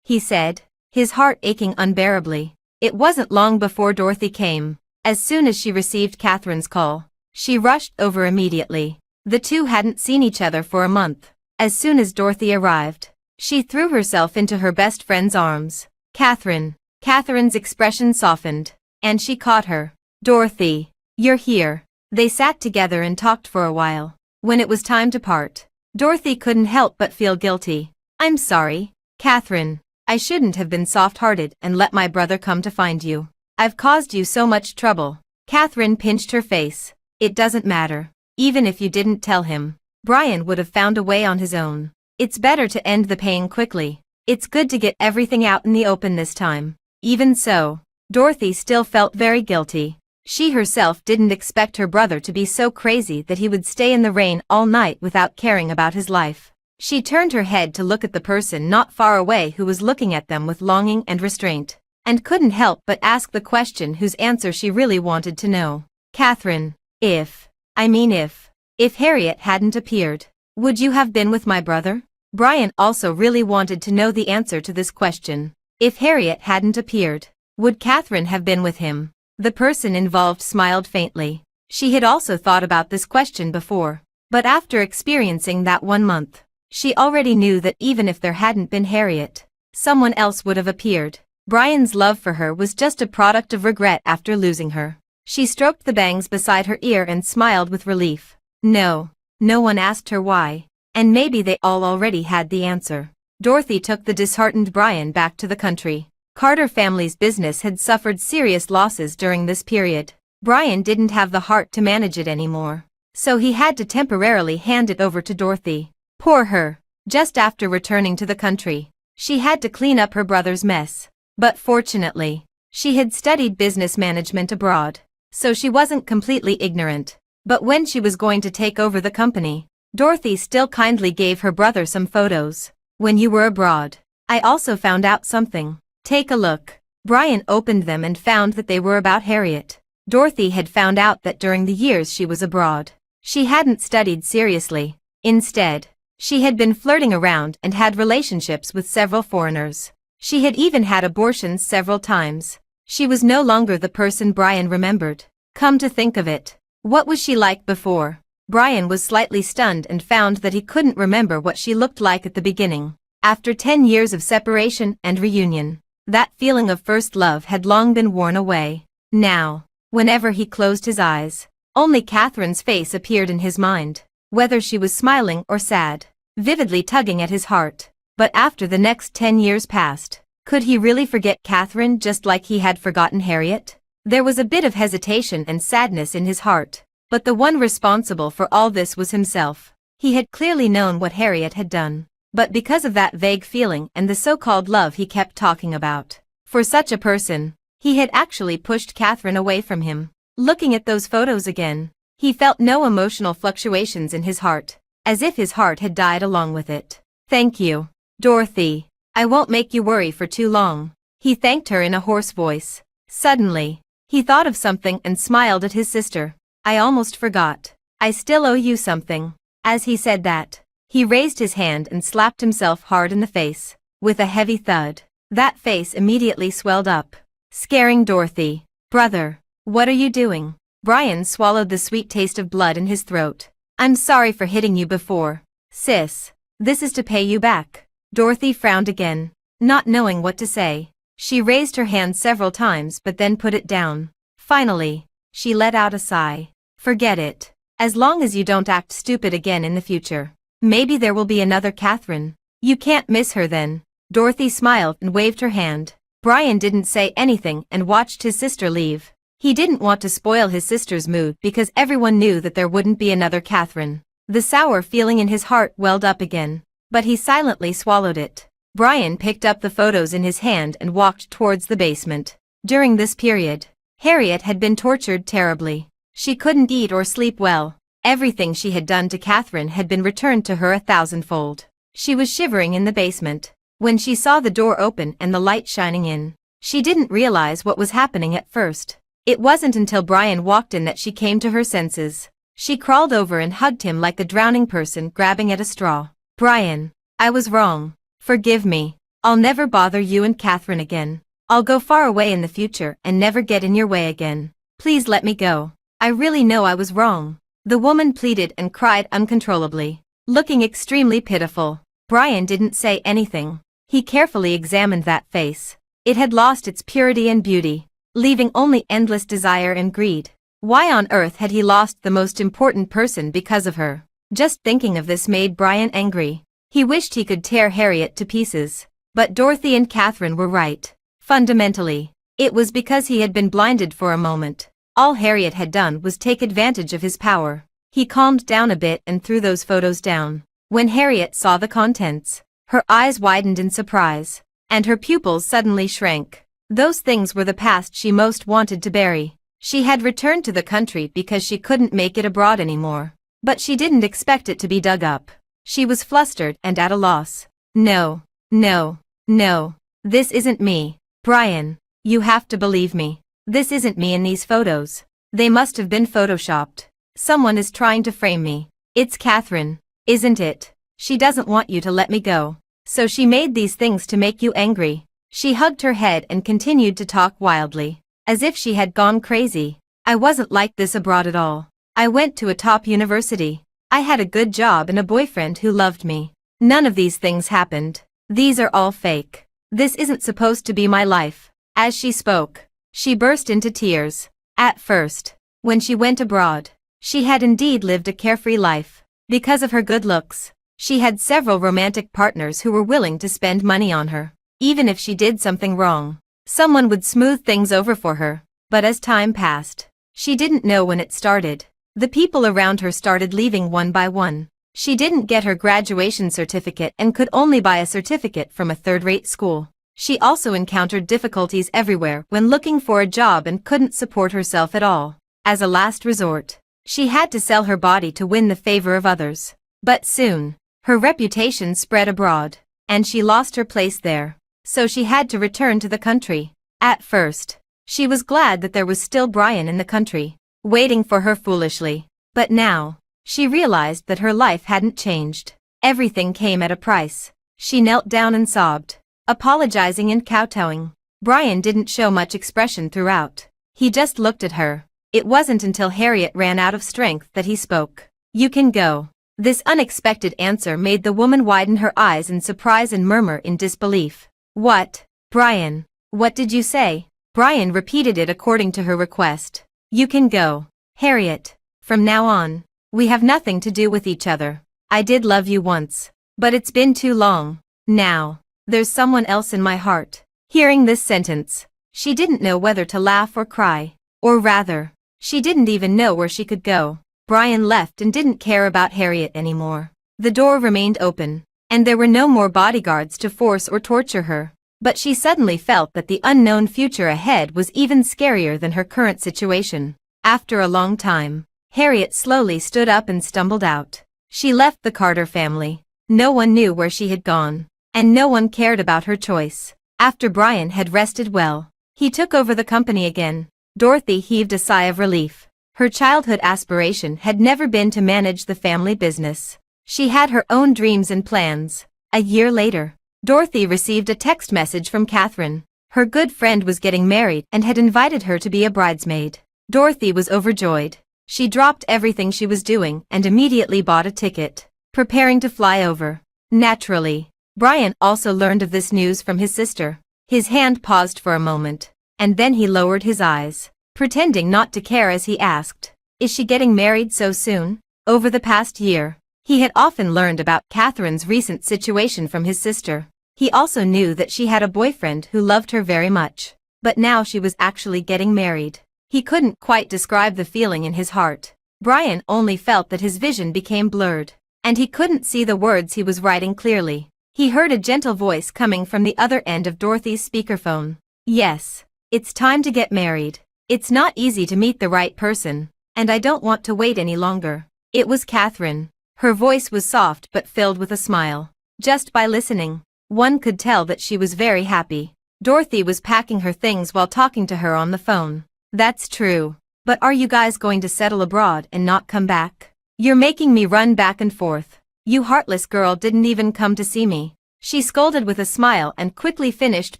he said, his heart aching unbearably. It wasn't long before Dorothy came. As soon as she received Catherine's call, she rushed over immediately. The two hadn't seen each other for a month. As soon as Dorothy arrived, she threw herself into her best friend's arms. Catherine's expression softened, and she caught her. "Dorothy, you're here." They sat together and talked for a while. When it was time to part, Dorothy couldn't help but feel guilty. "I'm sorry, Catherine. I shouldn't have been soft-hearted and let my brother come to find you. I've caused you so much trouble." Catherine pinched her face. "It doesn't matter. Even if you didn't tell him, Brian would have found a way on his own. It's better to end the pain quickly. It's good to get everything out in the open this time. Even so, Dorothy still felt very guilty. She herself didn't expect her brother to be so crazy that he would stay in the rain all night without caring about his life. She turned her head to look at the person not far away who was looking at them with longing and restraint, and couldn't help but ask the question whose answer she really wanted to know. Catherine, if Harriet hadn't appeared, would you have been with my brother? Brian also really wanted to know the answer to this question. If Harriet hadn't appeared, would Catherine have been with him? The person involved smiled faintly. She had also thought about this question before, but after experiencing that 1 month, she already knew that even if there hadn't been Harriet, someone else would have appeared. Brian's love for her was just a product of regret after losing her. She stroked the bangs beside her ear and smiled with relief. No one asked her why, and maybe they all already had the answer. Dorothy took the disheartened Brian back to the country. Carter family's business had suffered serious losses during this period. Brian didn't have the heart to manage it anymore, so he had to temporarily hand it over to Dorothy. Poor her. Just after returning to the country, she had to clean up her brother's mess. But fortunately, she had studied business management abroad, so she wasn't completely ignorant. But when she was going to take over the company, Dorothy still kindly gave her brother some photos. When you were abroad, I also found out something. Take a look. Brian opened them and found that they were about Harriet. Dorothy had found out that during the years she was abroad, she hadn't studied seriously. Instead, she had been flirting around and had relationships with several foreigners. She had even had abortions several times. She was no longer the person Brian remembered. Come to think of it, what was she like before? Brian was slightly stunned and found that he couldn't remember what she looked like at the beginning. After 10 years of separation and reunion, that feeling of first love had long been worn away. Now, whenever he closed his eyes, only Catherine's face appeared in his mind, whether she was smiling or sad, vividly tugging at his heart. But after the next 10 years passed, could he really forget Catherine just like he had forgotten Harriet? There was a bit of hesitation and sadness in his heart, but the one responsible for all this was himself. He had clearly known what Harriet had done, but because of that vague feeling and the so-called love he kept talking about, for such a person, he had actually pushed Catherine away from him. Looking at those photos again, he felt no emotional fluctuations in his heart, as if his heart had died along with it. Thank you, Dorothy. I won't make you worry for too long. He thanked her in a hoarse voice. Suddenly, he thought of something and smiled at his sister. I almost forgot. I still owe you something. As he said that, he raised his hand and slapped himself hard in the face. With a heavy thud, that face immediately swelled up, scaring Dorothy. Brother, what are you doing? Brian swallowed the sweet taste of blood in his throat. I'm sorry for hitting you before. Sis, this is to pay you back. Dorothy frowned again, not knowing what to say. She raised her hand several times but then put it down. Finally, she let out a sigh. Forget it. As long as you don't act stupid again in the future. Maybe there will be another Catherine. You can't miss her then. Dorothy smiled and waved her hand. Brian didn't say anything and watched his sister leave. He didn't want to spoil his sister's mood because everyone knew that there wouldn't be another Catherine. The sour feeling in his heart welled up again, but he silently swallowed it. Brian picked up the photos in his hand and walked towards the basement. During this period, Harriet had been tortured terribly. She couldn't eat or sleep well. Everything she had done to Catherine had been returned to her 1,000-fold. She was shivering in the basement when she saw the door open and the light shining in. She didn't realize what was happening at first. It wasn't until Brian walked in that she came to her senses. She crawled over and hugged him like a drowning person grabbing at a straw. Brian, I was wrong. Forgive me. I'll never bother you and Catherine again. I'll go far away in the future and never get in your way again. Please let me go. I really know I was wrong. The woman pleaded and cried uncontrollably, looking extremely pitiful. Brian didn't say anything. He carefully examined that face. It had lost its purity and beauty, leaving only endless desire and greed. Why on earth had he lost the most important person because of her? Just thinking of this made Brian angry. He wished he could tear Harriet to pieces. But Dorothy and Catherine were right. Fundamentally, it was because he had been blinded for a moment. All Harriet had done was take advantage of his power. He calmed down a bit and threw those photos down. When Harriet saw the contents, her eyes widened in surprise, and her pupils suddenly shrank. Those things were the past she most wanted to bury. She had returned to the country because she couldn't make it abroad anymore. But she didn't expect it to be dug up. She was flustered and at a loss. No, no, no. This isn't me. Brian, you have to believe me. This isn't me in these photos. They must have been photoshopped. Someone is trying to frame me. It's Catherine, isn't it? She doesn't want you to let me go. So she made these things to make you angry. She hugged her head and continued to talk wildly, as if she had gone crazy. I wasn't like this abroad at all. I went to a top university. I had a good job and a boyfriend who loved me. None of these things happened. These are all fake. This isn't supposed to be my life. As she spoke, she burst into tears. At first, when she went abroad, she had indeed lived a carefree life. Because of her good looks, she had several romantic partners who were willing to spend money on her. Even if she did something wrong, someone would smooth things over for her. But as time passed, she didn't know when it started. The people around her started leaving one by one. She didn't get her graduation certificate and could only buy a certificate from a third-rate school. She also encountered difficulties everywhere when looking for a job and couldn't support herself at all. As a last resort, she had to sell her body to win the favor of others. But soon, her reputation spread abroad, and she lost her place there. So she had to return to the country. At first, she was glad that there was still Brian in the country, waiting for her foolishly. But now, she realized that her life hadn't changed. Everything came at a price. She knelt down and sobbed, apologizing and kowtowing. Brian didn't show much expression throughout. He just looked at her. It wasn't until Harriet ran out of strength that he spoke. You can go. This unexpected answer made the woman widen her eyes in surprise and murmur in disbelief. What? Brian, what did you say? Brian repeated it according to her request. You can go. Harriet, from now on, we have nothing to do with each other. I did love you once, but it's been too long. Now, there's someone else in my heart. Hearing this sentence, she didn't know whether to laugh or cry. Or rather, she didn't even know where she could go. Brian left and didn't care about Harriet anymore. The door remained open, and there were no more bodyguards to force or torture her. But she suddenly felt that the unknown future ahead was even scarier than her current situation. After a long time, Harriet slowly stood up and stumbled out. She left the Carter family. No one knew where she had gone, and no one cared about her choice. After Brian had rested well, he took over the company again. Dorothy heaved a sigh of relief. Her childhood aspiration had never been to manage the family business. She had her own dreams and plans. A year later, Dorothy received a text message from Catherine. Her good friend was getting married and had invited her to be a bridesmaid. Dorothy was overjoyed. She dropped everything she was doing and immediately bought a ticket, preparing to fly over. Naturally, Brian also learned of this news from his sister. His hand paused for a moment, and then he lowered his eyes, pretending not to care as he asked, "Is she getting married so soon?" Over the past year, he had often learned about Catherine's recent situation from his sister. He also knew that she had a boyfriend who loved her very much. But now she was actually getting married. He couldn't quite describe the feeling in his heart. Brian only felt that his vision became blurred, and he couldn't see the words he was writing clearly. He heard a gentle voice coming from the other end of Dorothy's speakerphone. "Yes, it's time to get married. It's not easy to meet the right person, and I don't want to wait any longer." It was Catherine. Her voice was soft but filled with a smile. Just by listening, one could tell that she was very happy. Dorothy was packing her things while talking to her on the phone. "That's true. But are you guys going to settle abroad and not come back? You're making me run back and forth. You heartless girl didn't even come to see me." She scolded with a smile and quickly finished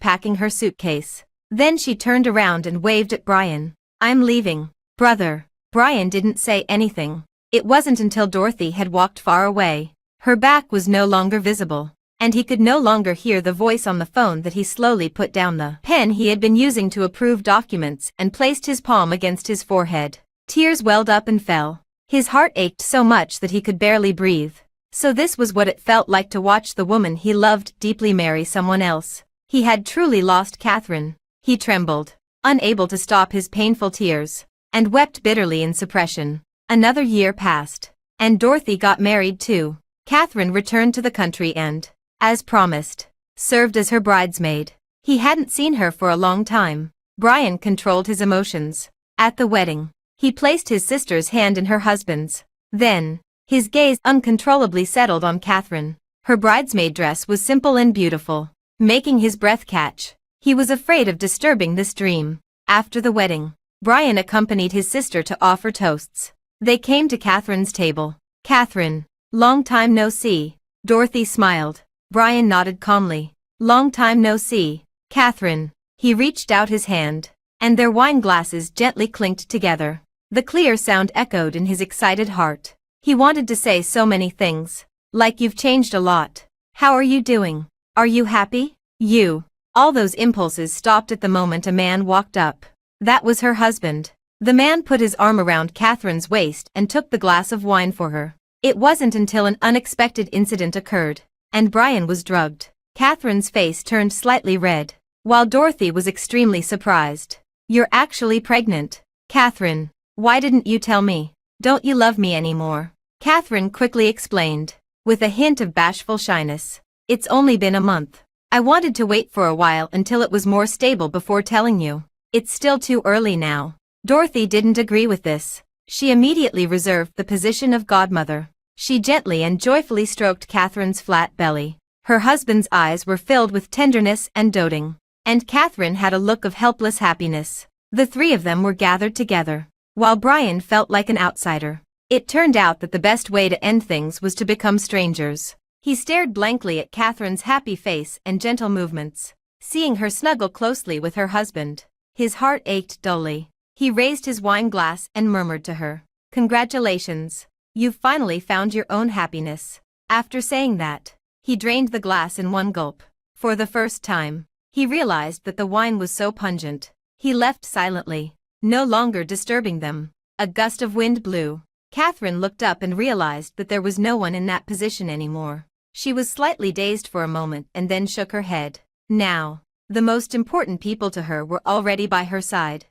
packing her suitcase. Then she turned around and waved at Brian. "I'm leaving, brother." Brian didn't say anything. It wasn't until Dorothy had walked far away, her back was no longer visible, and he could no longer hear the voice on the phone that he slowly put down the pen he had been using to approve documents and placed his palm against his forehead. Tears welled up and fell. His heart ached so much that he could barely breathe. So this was what it felt like to watch the woman he loved deeply marry someone else. He had truly lost Catherine. He trembled, unable to stop his painful tears, and wept bitterly in suppression. Another year passed, and Dorothy got married too. Catherine returned to the country and, as promised, served as her bridesmaid. He hadn't seen her for a long time. Brian controlled his emotions. At the wedding, he placed his sister's hand in her husband's. Then, his gaze uncontrollably settled on Catherine. Her bridesmaid dress was simple and beautiful, making his breath catch. He was afraid of disturbing this dream. After the wedding, Brian accompanied his sister to offer toasts. They came to Catherine's table. "Catherine, long time no see." Dorothy smiled. Brian nodded calmly. "Long time no see, Catherine." He reached out his hand, and their wine glasses gently clinked together. The clear sound echoed in his excited heart. He wanted to say so many things. Like, "You've changed a lot. How are you doing? Are you happy? You." All those impulses stopped at the moment a man walked up. That was her husband. The man put his arm around Catherine's waist and took the glass of wine for her. It wasn't until an unexpected incident occurred, and Brian was drugged. Catherine's face turned slightly red, while Dorothy was extremely surprised. "You're actually pregnant. Catherine, why didn't you tell me? Don't you love me anymore?" Catherine quickly explained, with a hint of bashful shyness. "It's only been a month. I wanted to wait for a while until it was more stable before telling you. It's still too early now." Dorothy didn't agree with this. She immediately reserved the position of godmother. She gently and joyfully stroked Catherine's flat belly. Her husband's eyes were filled with tenderness and doting, and Catherine had a look of helpless happiness. The three of them were gathered together, while Brian felt like an outsider. It turned out that the best way to end things was to become strangers. He stared blankly at Catherine's happy face and gentle movements. Seeing her snuggle closely with her husband, his heart ached dully. He raised his wine glass and murmured to her, "Congratulations. You've finally found your own happiness." After saying that, he drained the glass in one gulp. For the first time, he realized that the wine was so pungent. He left silently, no longer disturbing them. A gust of wind blew. Catherine looked up and realized that there was no one in that position anymore. She was slightly dazed for a moment and then shook her head. Now, the most important people to her were already by her side.